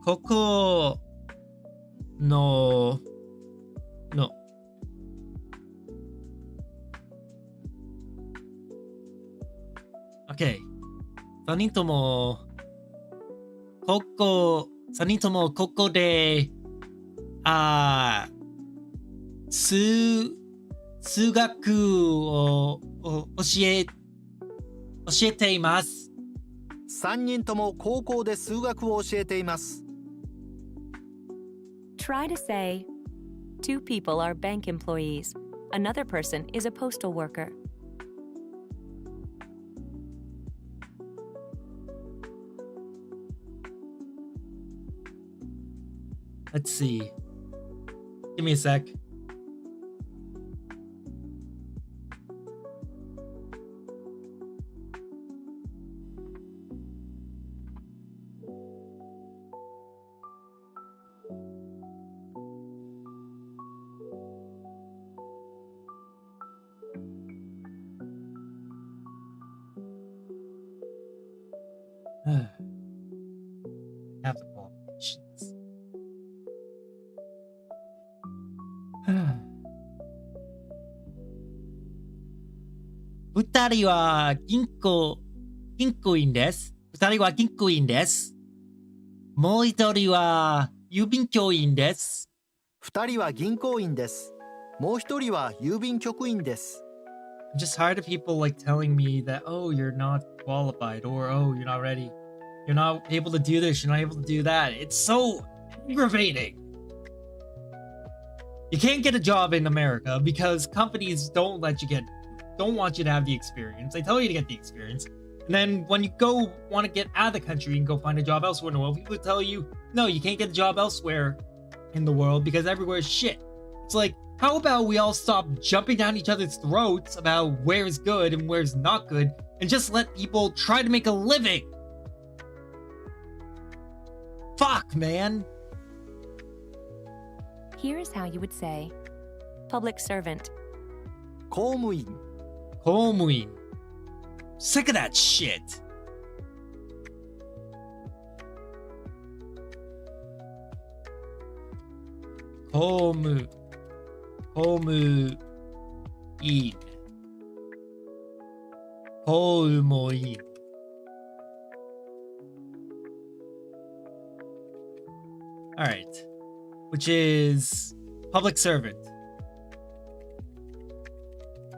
ここのOK。3人ともここで数学を教えています。3人とも高校で数学を教えています。Try to say, 2 people are bank employees. Another person is a postal worker. Let's see. Give me a sec. Have the qualifications. 2人は銀行員です。2人は銀行員です。もう一人は郵便局員です。2人は銀行員です。もう1人は郵便局員です。I'm just tired of people like telling me that, oh, you're not qualified, or oh, you're not ready. You're not able to do this, you're not able to do that. It's so aggravating. You can't get a job in America because companies don't want you to have the experience. They tell you to get the experience. And then when you go want to get out of the country and go find a job elsewhere in the world, people tell you, no, you can't get a job elsewhere in the world because everywhere is shit. It's like, how about we all stop jumping down each other's throats about where's good and where's not good and just let people try to make a living? Fuck, man. Here's how you would say public servant. 公務員。公務員. Sick of that shit.公務員. 公務員. All right. Which is public servant.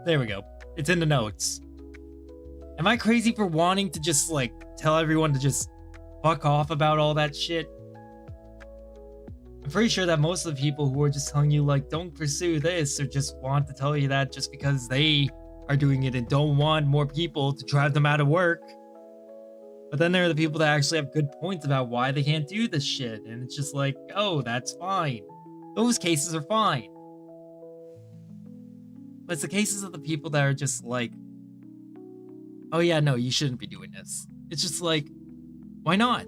There we go. It's in the notes. Am I crazy for wanting to just like tell everyone to just fuck off about all that shit? I'm pretty sure that most of the people who are just telling you like don't pursue this or just want to tell you that just because they are doing it and don't want more people to drive them out of work. But then there are the people that actually have good points about why they can't do this shit. And it's just like, oh, that's fine. Those cases are fine. But it's the cases of the people that are just like, oh yeah, no, you shouldn't be doing this. It's just like, why not?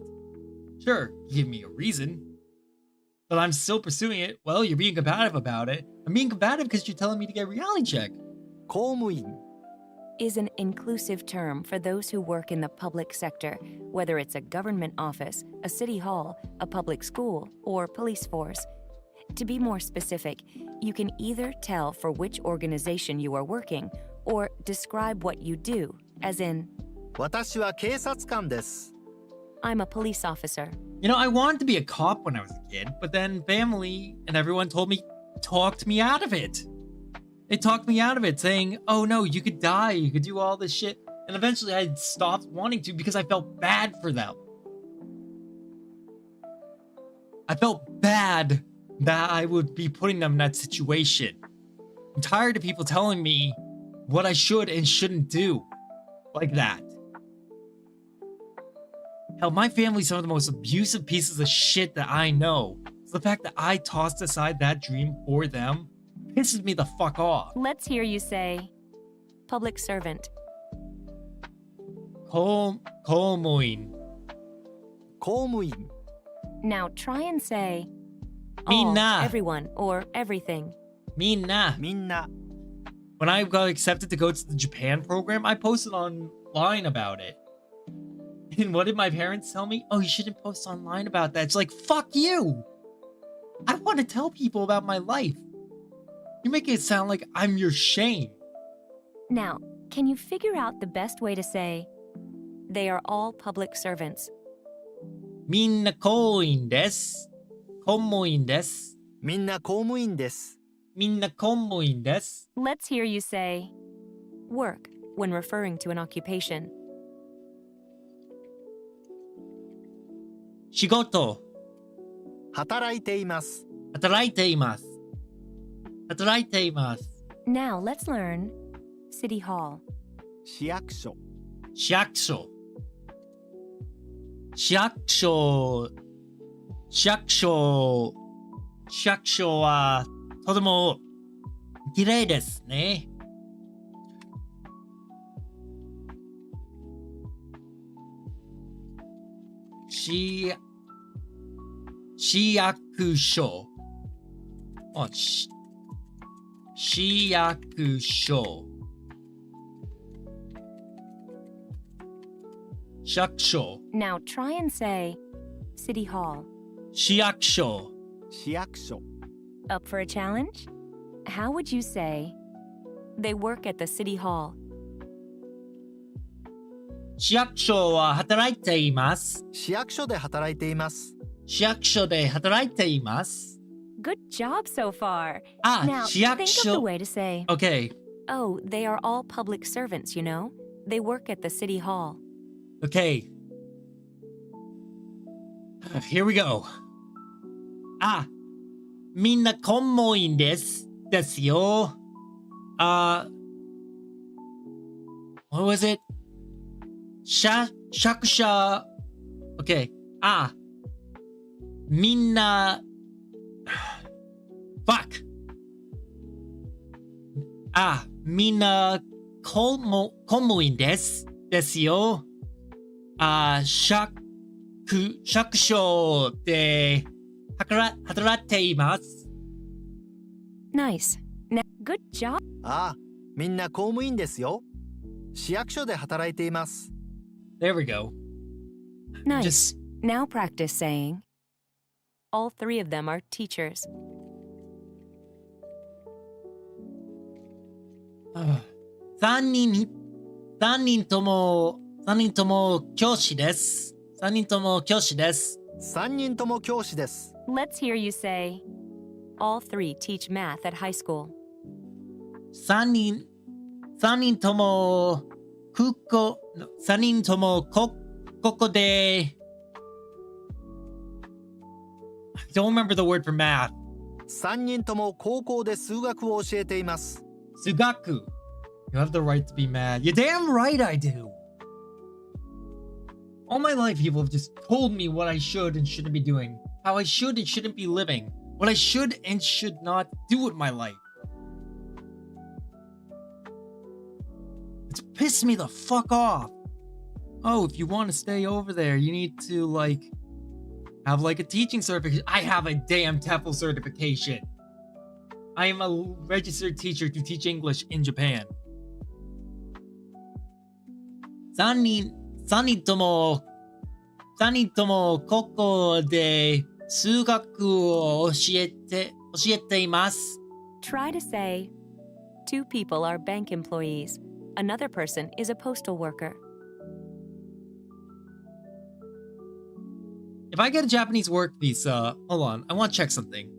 Sure, give me a reason. But I'm still pursuing it. Well, you're being combative about it. I'm being combative because you're telling me to get a reality check. 公務員。Is an inclusive term for those who work in the public sector, whether it's a government office, a city hall, a public school, or police force. To be more specific, you can either tell for which organization you are working or describe what you do, as in, 私は警察官です。 I'm a police officer. You know, I wanted to be a cop when I was a kid, but then family and everyone talked me out of it. They talked me out of it, saying, oh no, you could die, you could do all this shit. And eventually I stopped wanting to because I felt bad for them. I felt bad that I would be putting them in that situation. I'm tired of people telling me what I should and shouldn't do. Like that. Hell, my family's some of the most abusive pieces of shit that I know. So the fact that I tossed aside that dream for them pisses me the fuck off. Let's hear you say public servant. 公務員. 公務員。 Now try and sayみんな. all, everyone, or everything. みんな. みんな。 When I got accepted to go to the Japan program, I posted online about it. And what did my parents tell me? Oh, you shouldn't post online about that. It's like, fuck you. I want to tell people about my life. You're making it sound like I'm your shame. Now, can you figure out the best way to say they are all public servants? みんな公務員です。公務員です。みんな公務員です。みんな公務員です。 Let's hear you say work when referring to an occupation. 仕事。働いています。働いています。働いています。 Now let's learn City Hall. 市役所。市役所。市役所。市役所。市役所はとても綺麗ですね。市役所。あ、市役所。市役所。 Now try and say City Hall. 市役所。市役所。 Up for a challenge? How would you say they work at the City Hall? 市役所は働いています。市役所で働いています。市役所で働いています。 Good job so far. あ、 Now, 市役 think of the 所。 way to say, Okay, oh, they are all public servants, you know? They work at the city hall. okay. Here we go. あ、みんな公務員です。ですよ。what was it? 役所。Okay. あ、みんな。Fuck. あ、みんな公務員です。ですよ。役所で働いています。 Nice. Now, good job. ああ、みんな公務員ですよ。市役所で働いています。 There we go. Nice. Just Now practice saying, all three of them are teachers. 三人とも教師です。3人とも教師です。 3人とも教師です。 Let's hear you say, all three teach math at high school. 3人ともここで I don't remember the word for math. 3人とも高校で数学を教えています。 Sugaku. You have the right to be mad. You're damn right I do. All my life, people have just told me what I should and shouldn't be doing, how I should and shouldn't be living, what I should and should not do with my life. It's pissed me the fuck off. Oh, if you want to stay over there, you need to, like, have, like, a teaching certification. I have a damn TEFL certification. I am a registered teacher to teach English in Japan. 3人ともここで数学を教えています。 Try to say, two people are bank employees. Another person is a postal worker. If I get a Japanese work visa, hold on, I want to check something.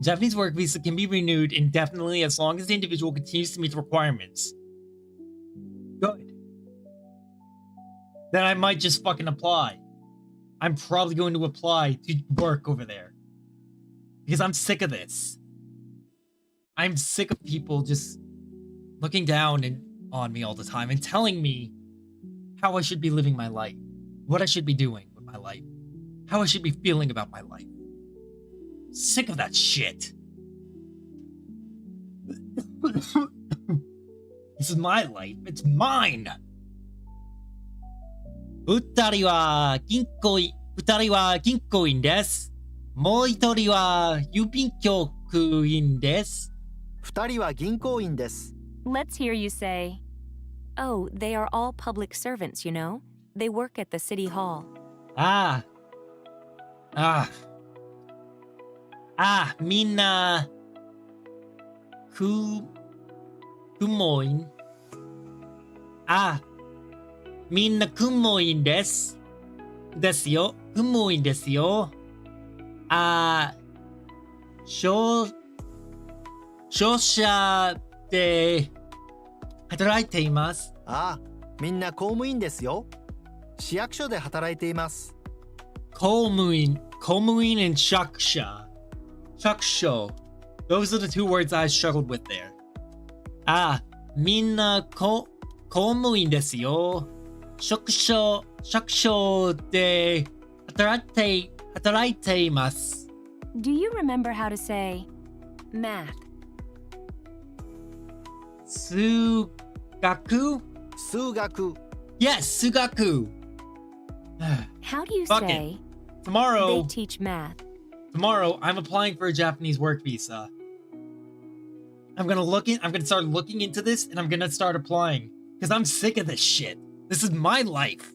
Japanese work visa can be renewed indefinitely as long as the individual continues to meet the requirements. Good. Then I might just fucking apply. I'm probably going to apply to work over there. Because I'm sick of this. I'm sick of people just looking down on me all the time and telling me how I should be living my life, what I should be doing with my life, how I should be feeling about my life. Sick of that shit. This is my life. It's mine. 二人は銀行員です。もう一人は郵便局員です。2人は銀行員です。 Let's hear you say, oh, they are all public servants, you know? They work at the city hall. みんな公務員。みんな公務員です。ですよ。公務員ですよ。商社で働いています。ああ、みんな公務員ですよ。市役所で働いています。公務員 and 役所。役所。Those are the two words I struggled with there. みんな公務員ですよ。職所で働いています。Do you remember how to say math? 数学 Yes, 数学 How do you Fuck say Tomorrow, they teach math? I'm applying for a Japanese work visa. I'm gonna start looking into this and I'm gonna start applying. Because I'm sick of this shit. This is my life.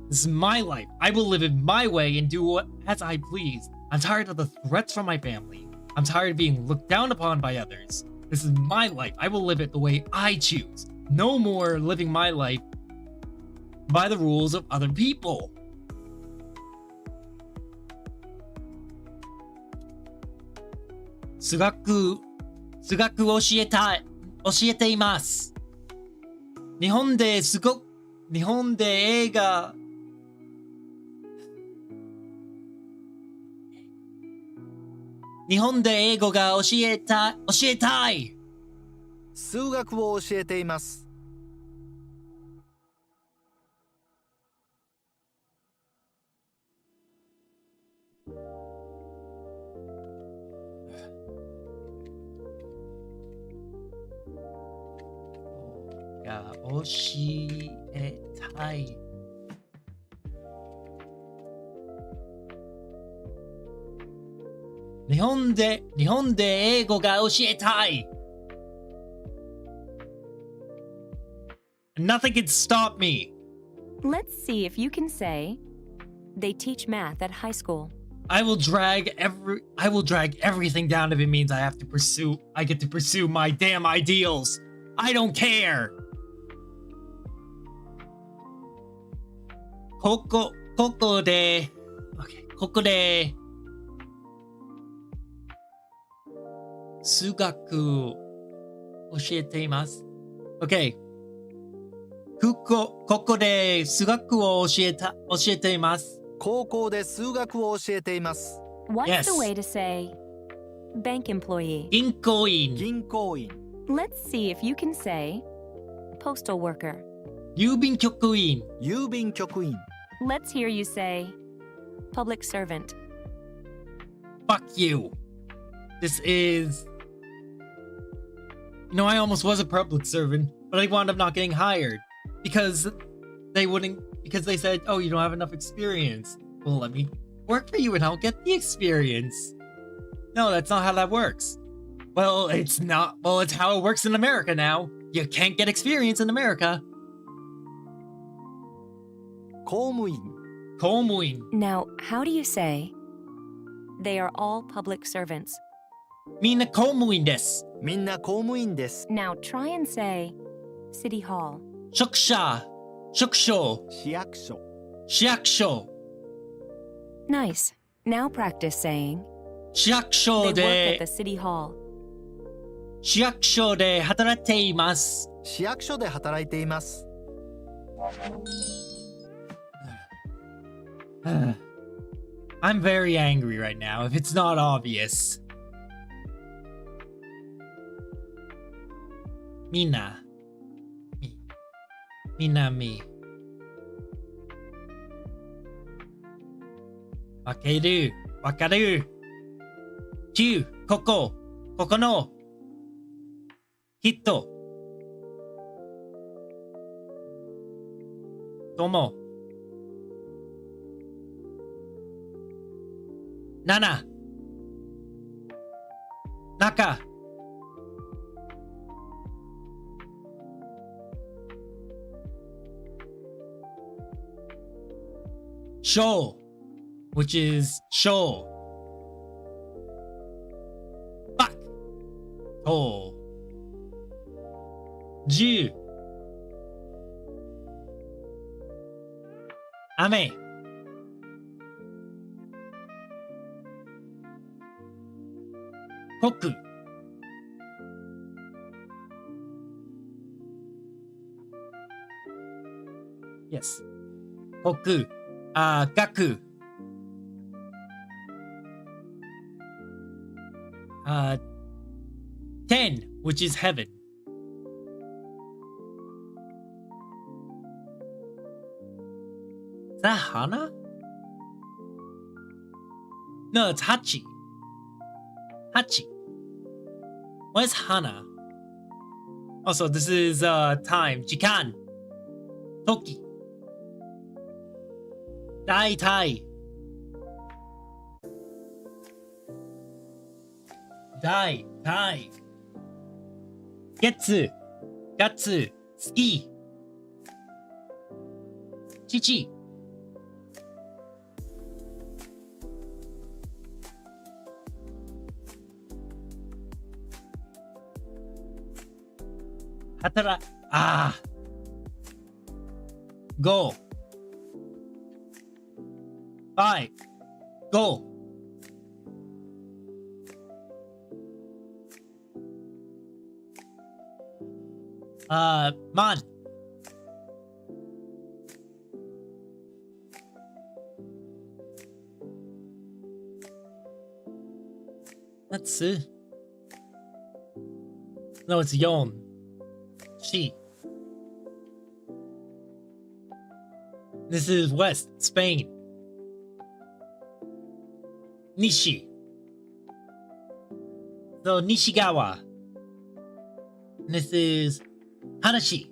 This is my life. I will live it my way and do what as I please. I'm tired of the threats from my family. I'm tired of being looked down upon by others. This is my life. I will live it the way I choose. No more living my life by the rules of other people. Sugaku教えています。日本で映画日本で英語が教えたい。数学を教えています。が教えたい。日本で英語が教えたい。Nothing can stop me. Let's see if you can say, they teach math at high school. I will drag everything down if it means I get to pursue my damn ideals. I don't care. ここで数学を教えています。Okay. ここで数学を教えています。高校で数学を教えています。What's Yes. the way to say bank employee? 銀行員。銀行員。Let's see if you can say postal worker. 郵便局員。郵便局員。Let's hear you say public servant. Fuck you. This is... You know, I almost was a public servant, but I wound up not getting hired. Because they said, oh, you don't have enough experience. Well, let me work for you and I'll get the experience. No, that's not how that works. Well, it's not. Well, it's how it works in America now. You can't get experience in America. 公務員。公務員。 Now, how do you say they are all public servants? みんな公務員です。みんな公務員です。 Now try and say city hall. 職所。市役所。市役所。 Nice. Now practice saying 市役 they 所 work at で the city hall. 市役所で働いています。市役所で働いています。I'm very angry right now, if it's not obvious. みんなわかる。9、ここの人。とも。7、中。show, which is show. Fuck. To. 10. 雨。国。Yes. 国。学。10, which is heaven. Is that Hana? No, it's Hachi. Where's Hana? Also, this is time. Jikan. Toki. Dai. Getsu. Gatsu. Ski. Chichi. Go. 5. Go. Man. Let's see. No, it's Yon. She. This is West, Spain. Nishi. So Nishigawa. This is Hanashi.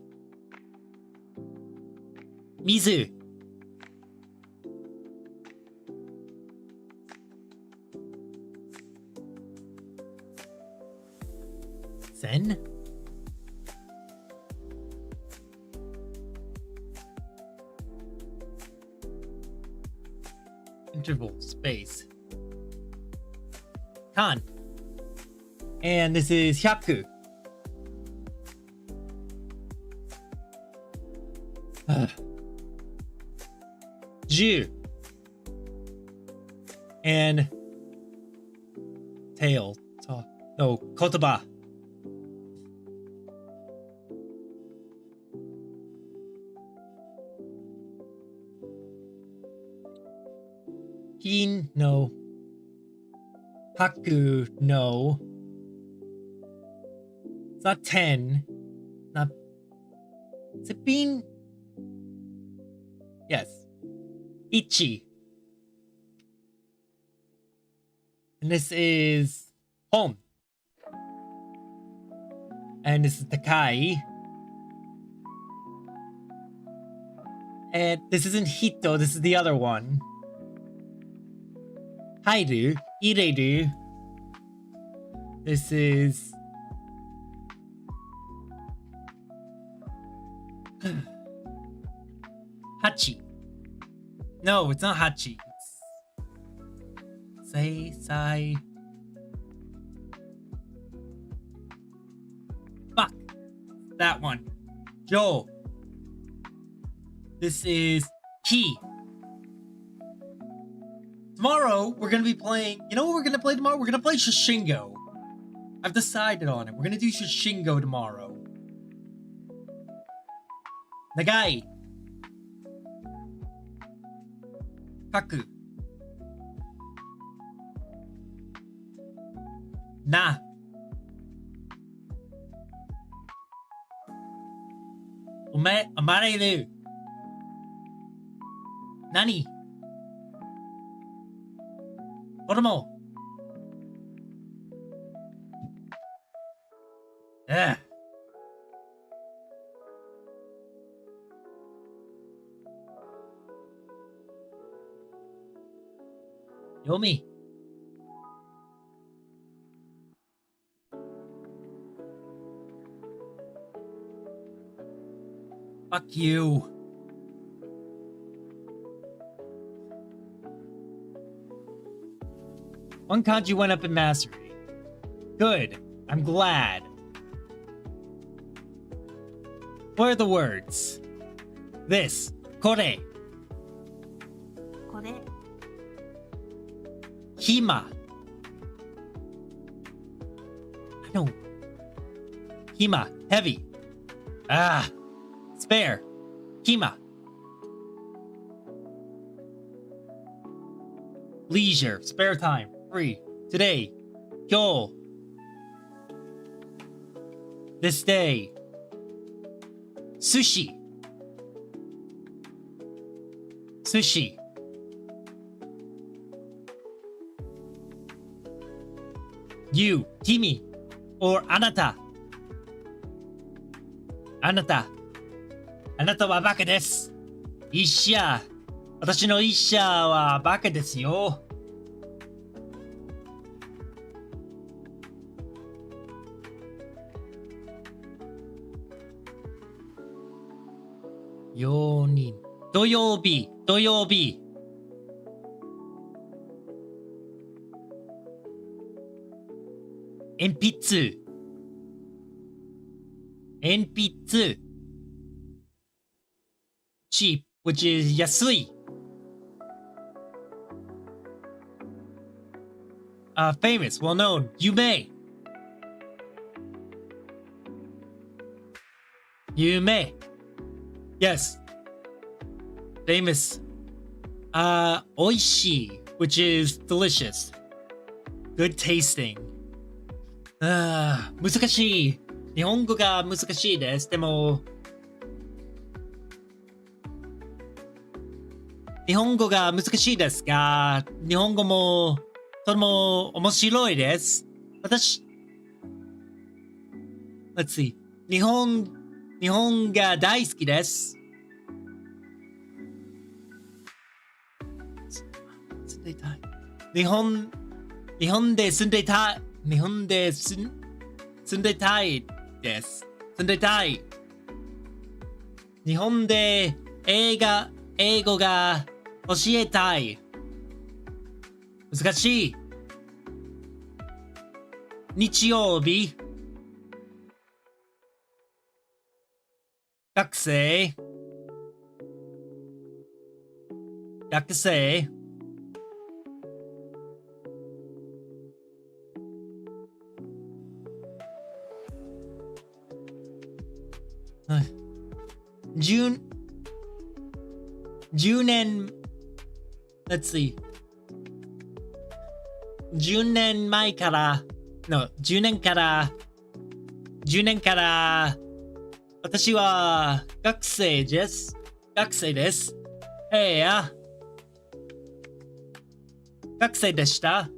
Mizu. Zen? Interval, space. Kan. And this is Hyaku. Ju. And tail. No, kotoba. Hin no. Haku no. It's not 10. Not. Is it bean? Yes. Ichi. And this is home. And this is Takai. And this isn't Hito, this is the other one. Hairu, Ireru. This is Hachi. No, it's not Hachi. It's Sai. Fuck. That one. Jo. This is Ki. Tomorrow, we're going to be playing... You know what we're going to play tomorrow? We're going to play Shishingo. I've decided on it. We're going to do Shishingo tomorrow. Nagai. Kaku. Na. Amareru. Nani. Kodomo. Ugh. Yomi. Fuck you. One kanji went up in mastery. Good. I'm glad. What are the words? This. Kore. これ Hima. I don't. Hima. Heavy. Ah. Spare. Hima. Leisure. Spare time. Free. Today. Kyo. This day. Sushi. Sushi. You, Kimi, or Anata. Anata. Anata wa baka desu. Isha. Watashi no isha wa baka desu yo. Yonin. Doyobi. Doyobi. Enpitsu. 鉛筆 cheap, which is 安い famous, well known, 有名 有名 yes, famous, 美味しい which is delicious, good tasting. 難しい。日本語が難しいです。でも、日本語が難しいですが、日本語もとても面白いです。let's see. 日本が大好きです。住んでいたい。日本で住んでいたい。日本で住んでいたいです。住んでいたい。日本で英語が教えたい。難しい。日曜日。学生。10年 let's see 10年から私は学生です。学生でした。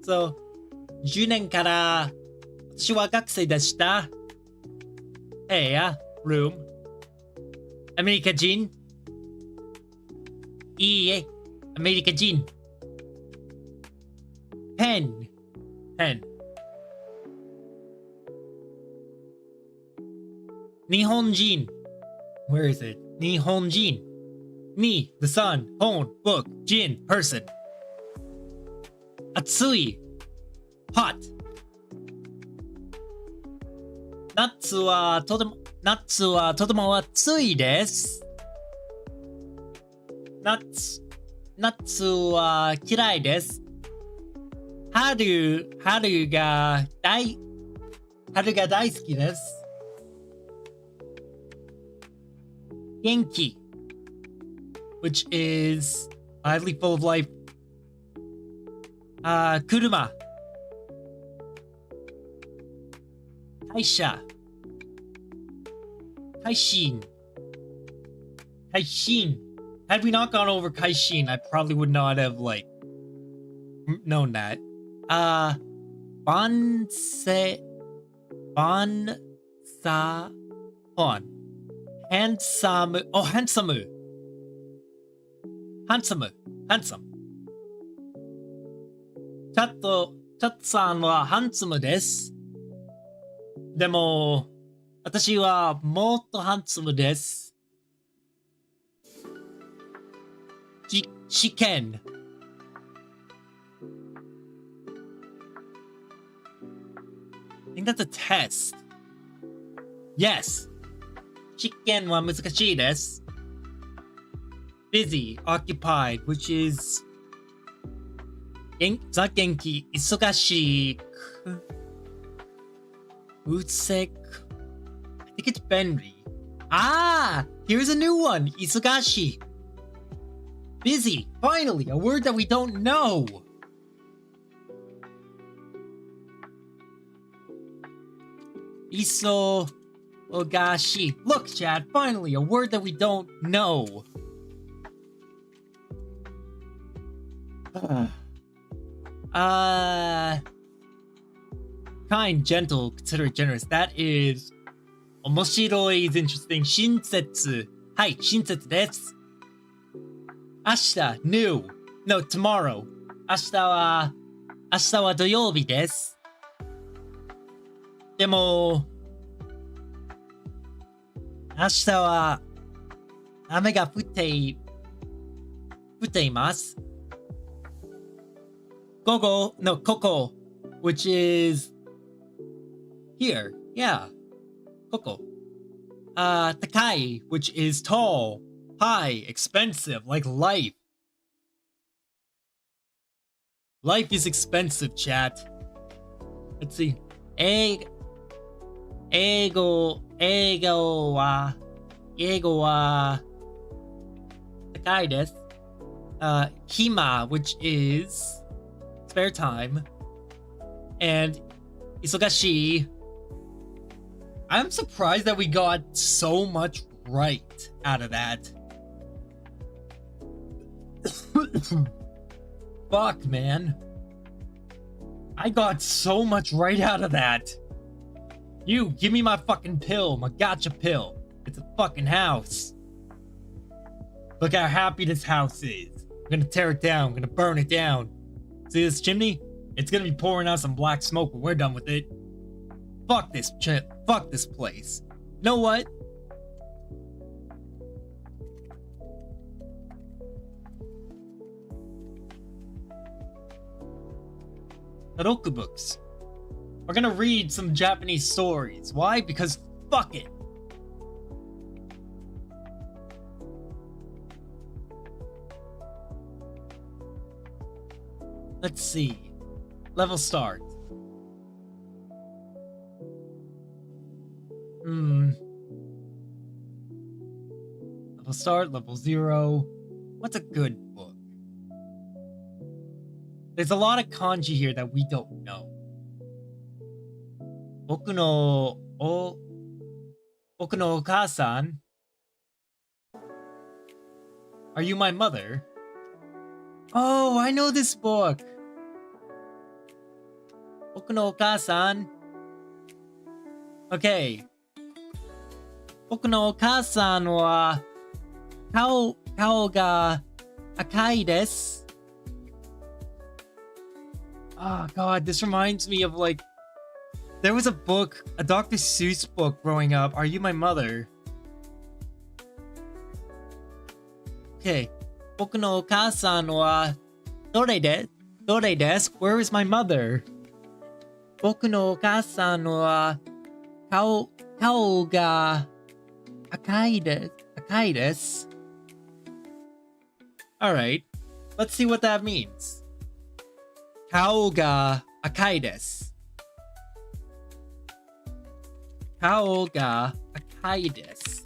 そう、10年から私は学生でした。room アメリカ人いいえ、アメリカ人。ペン。日本人。Where is it? 日本人。Me, the sun, phone, book, jin, person. 暑い。hot. 夏はとても暑いです。夏は嫌いです。春が大好きです。元気 which is lively, full of life. 車会社配信 Had we not gone over Kaishin, I probably would not have known that. Handsome. Oh, handsome.チャットさんはハンサムです。でも、私はもっとハンサムです。試験 I think that's a test. Yes. 試験は難しいです。busy, occupied, which is 元気、忙しい。うせく I think it's Benry. Here's a new one. 忙しい。Busy. Finally, a word that we don't know. Isogashi. Look, Chad, finally, a word that we don't know. Kind, gentle, considerate, generous. That is 面白い is interesting. 親切。はい、親切です。明日 new. No, tomorrow. 明日は土曜日です。でも、明日は雨が降っています。ここ which is here. Yeah. ここ Takai, which is tall, high, expensive, like life. Life is expensive, chat. Let's see. Ego wa takai desu. Hima, which is spare time, and isogashi. I'm surprised that we got so much right out of that. Fuck, man. I got so much right out of that. You, give me my fucking pill, my gotcha pill. It's a fucking house. Look how happy this house is. I'm gonna tear it down, I'm gonna burn it down. See this chimney? It's gonna be pouring out some black smoke when we're done with it. Fuck this fuck this place. You know what? Taroku books. We're gonna read some Japanese stories. Why? Because fuck it. Let's see. Level start. Level start, level 0. What's a good book? There's a lot of kanji here that we don't know. Boku no okaasan. Are you my mother? Oh, I know this book. Boku no okaasan. Okay. Boku no okaasan wa kao ga akai desu. Oh god, this reminds me of like there was a book, a Dr. Seuss book growing up. Are you my mother? Okay. Boku no okaasan wa dore desu? Where is my mother? Boku no okaasan wa kao ga akai desu. Alright. Let's see what that means. Kao ga akai desu. Kao ga akai desu.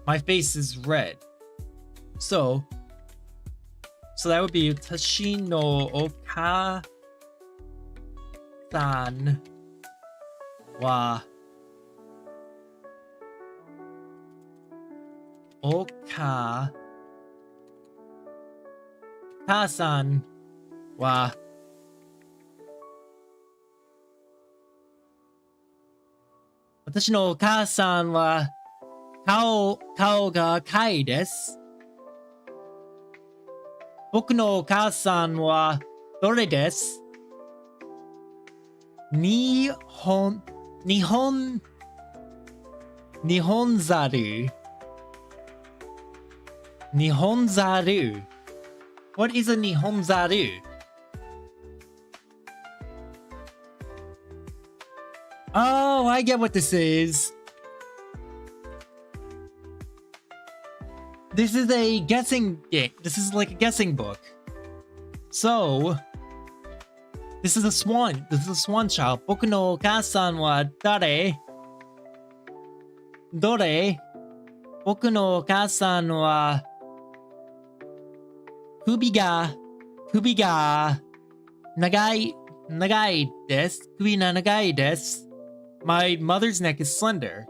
My face is red. So that would be Tashi no oka-san wa Ka-san wa Watashi no oka-san wa Kao ga akai desu. Boku no okaasan wa dore desu? Nihonzaru. Nihonzaru. What is a nihonzaru? Oh, I get what this is. This is a guessing game. This is like a guessing book. So, this is a swan. This is a swan child. Boku no okaasan wa dare? Dore? Boku no okaasan wa Kubi ga nagai desu. Kubi na nagai desu. My mother's neck is slender.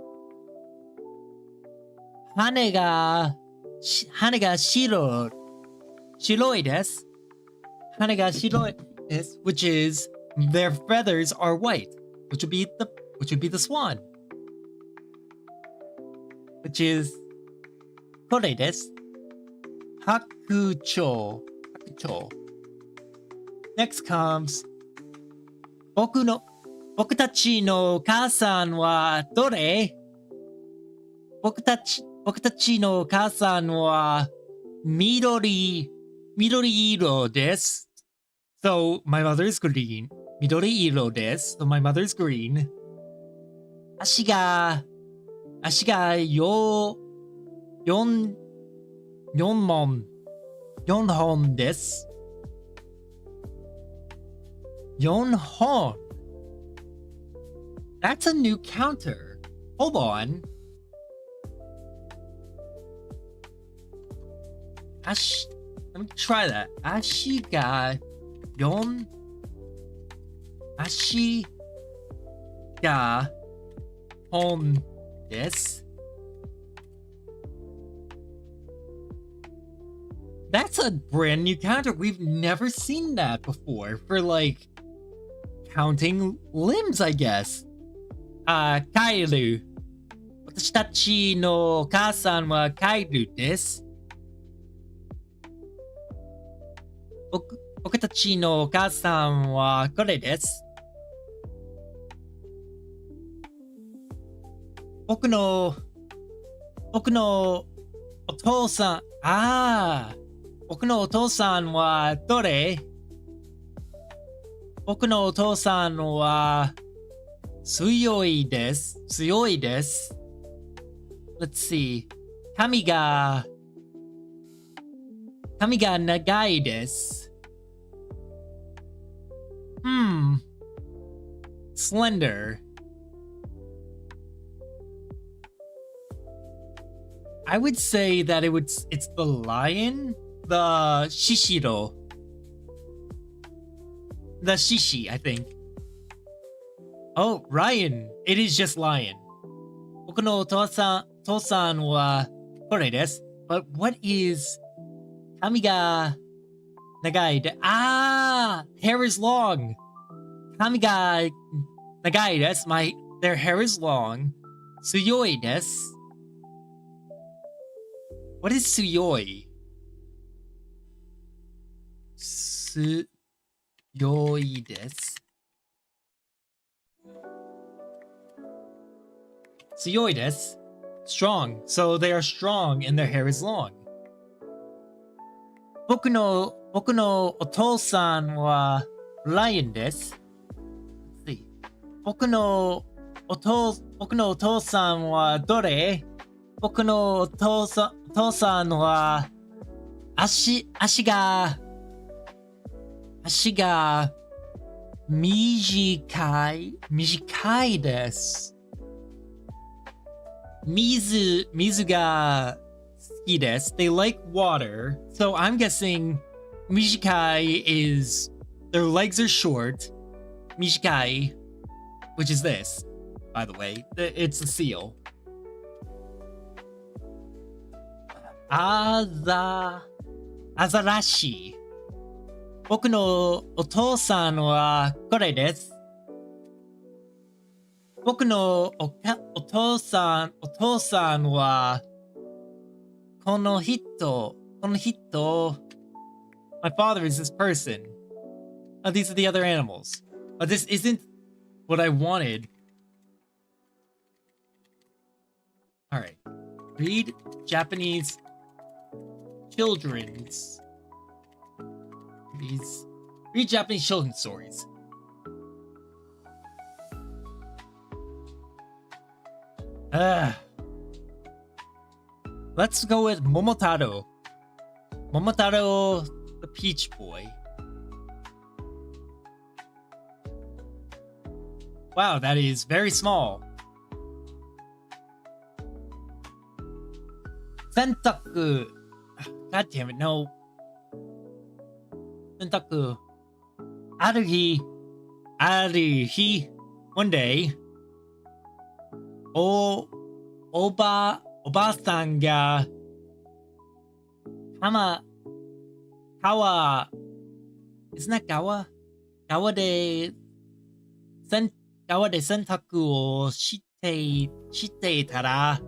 Hane ga shiroi desu. Hane ga shiroi desu, which is their feathers are white, which would be the swan. Which is kore desu. Hakucho. Next comes Bokutachi no kaasan wa dore? Bokutachi no kaasan wa midori iro desu. So my mother is green. Midori iro desu. So my mother is green. 足が4本です。4本. That's a new counter. Hold on. Let me try that. 足が4本です。That's a brand new counter. We've never seen that before for like counting limbs, I guess. カエル。私たちのお母さんはカエルです。僕たちのお母さんはこれです。僕のお父さん、僕のお父さんはどれ？僕のお父さんは強いです。Let's see. 髪が長いです。Slender. I would say that it's the lion, the Shishiro. The Shishi, I think. Oh, Ryan. It is just lion. 僕のお父さんはこれです。But what is 髪が長いで、hair is long. 髪が長いです。Their hair is long. 強いです。What is 強い？強いです。強いです。Strong. So they are strong and their hair is long. 僕のお父さんはライオンです。僕のお父さんはどれ？僕のお父さんは足が短いです。水が好きです。They like water. So I'm guessing 短い is their legs are short. 短い, which is this, by the way. It's a seal. アザラシ。僕のお父さんはこれです。僕のお父さんはこの人。My father is this person. These are the other animals. This isn't what I wanted. Alright. Read Japanese children's. Read Japanese children's stories. Let's go with Momotaro. Momotaro, the Peach Boy. Wow, that is very small. Sentaku. God damn it, no. Sentaku. Aruhi. One day. おばさんがisn't that 川で洗濯をしていたら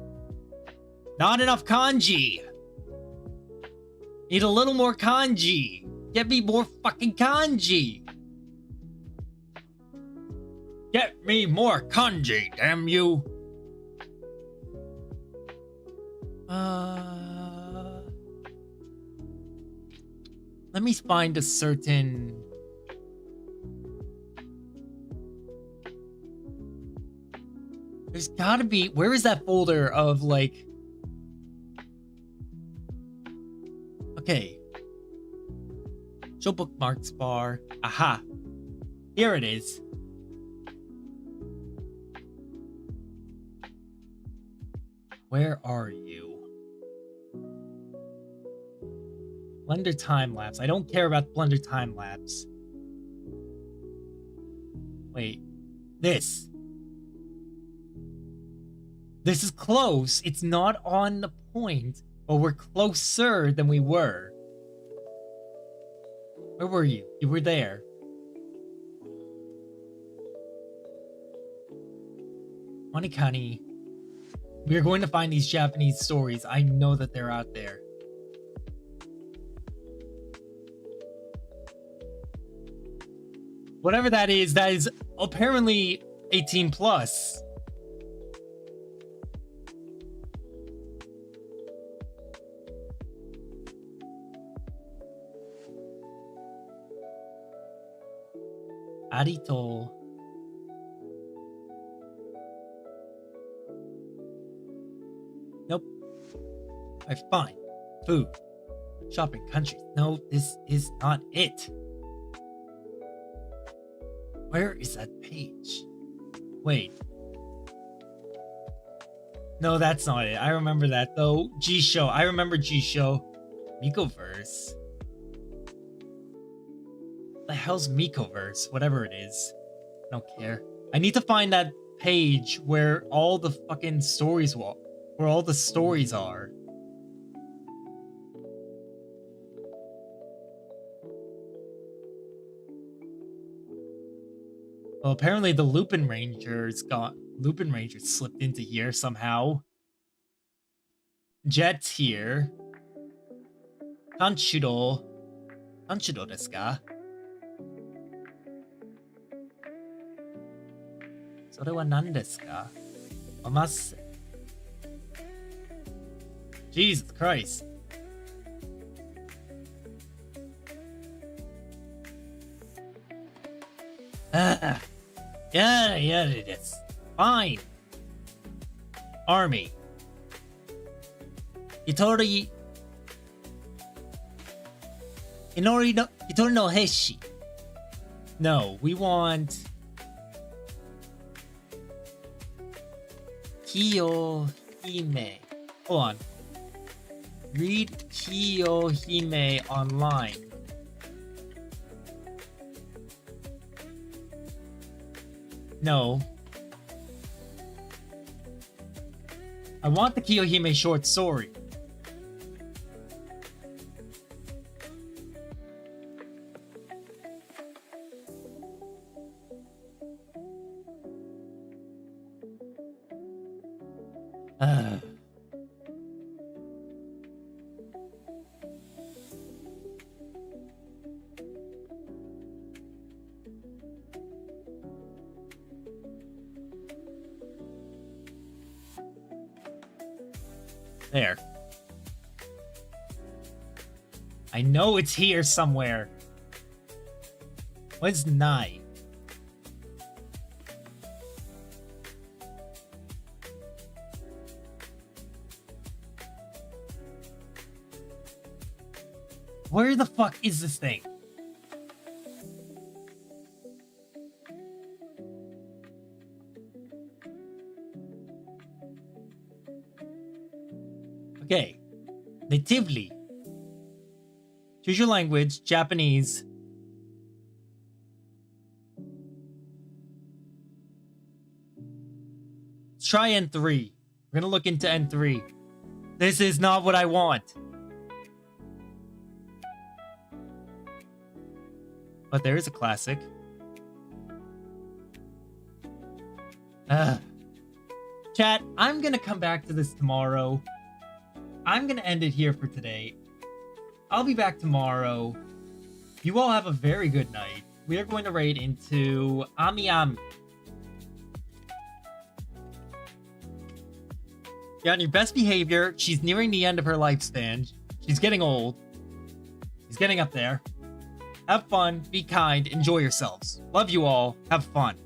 Not enough kanji. Need a little more kanji. Get me more fucking kanji. Get me more kanji, damn you. Let me find a certain... There's gotta be... Where is that folder of, like... Okay. Show bookmarks bar. Aha. Here it is. Where are you? Blender time lapse. I don't care about Blender time lapse. Wait. This. This is close. It's not on the point, but we're closer than we were. Where were you? You were there. Monikani. We are going to find these Japanese stories. I know that they're out there. Whatever that is apparently 18 plus. Arito. Nope. Alright, fine. Food. Shopping countries. No, this is not it. Where is that page? Wait. No, that's not it. I remember that though. G-Show. I remember G-Show. Mikoverse. The hell's Mikoverse? Whatever it is. I don't care. I need to find that page where all the fucking stories where all the stories are. Well, apparently the Lupin Rangers slipped into here somehow. Jet's here. Kanshiro desu ka? それは何ですか? Omasu. Jesus Christ. Yeah, it is. Fine. Army. Hitori no Heishi. No, we want Kiyohime. Hold on. Read Kiyohime online. No. I want the Kiyohime short story. There. I know it's here somewhere. What's Nai? Where the fuck is this thing? Okay. Natively. Choose your language. Japanese. Let's try N3. We're gonna look into N3. This is not what I want. But there is a classic. Chat, I'm gonna come back to this tomorrow. I'm gonna end it here for today. I'll be back tomorrow. You all have a very good night. We are going to raid into Ami Ami. Be on your best behavior. She's nearing the end of her lifespan. She's getting old. She's getting up there. Have fun, be kind, enjoy yourselves. Love you all. Have fun.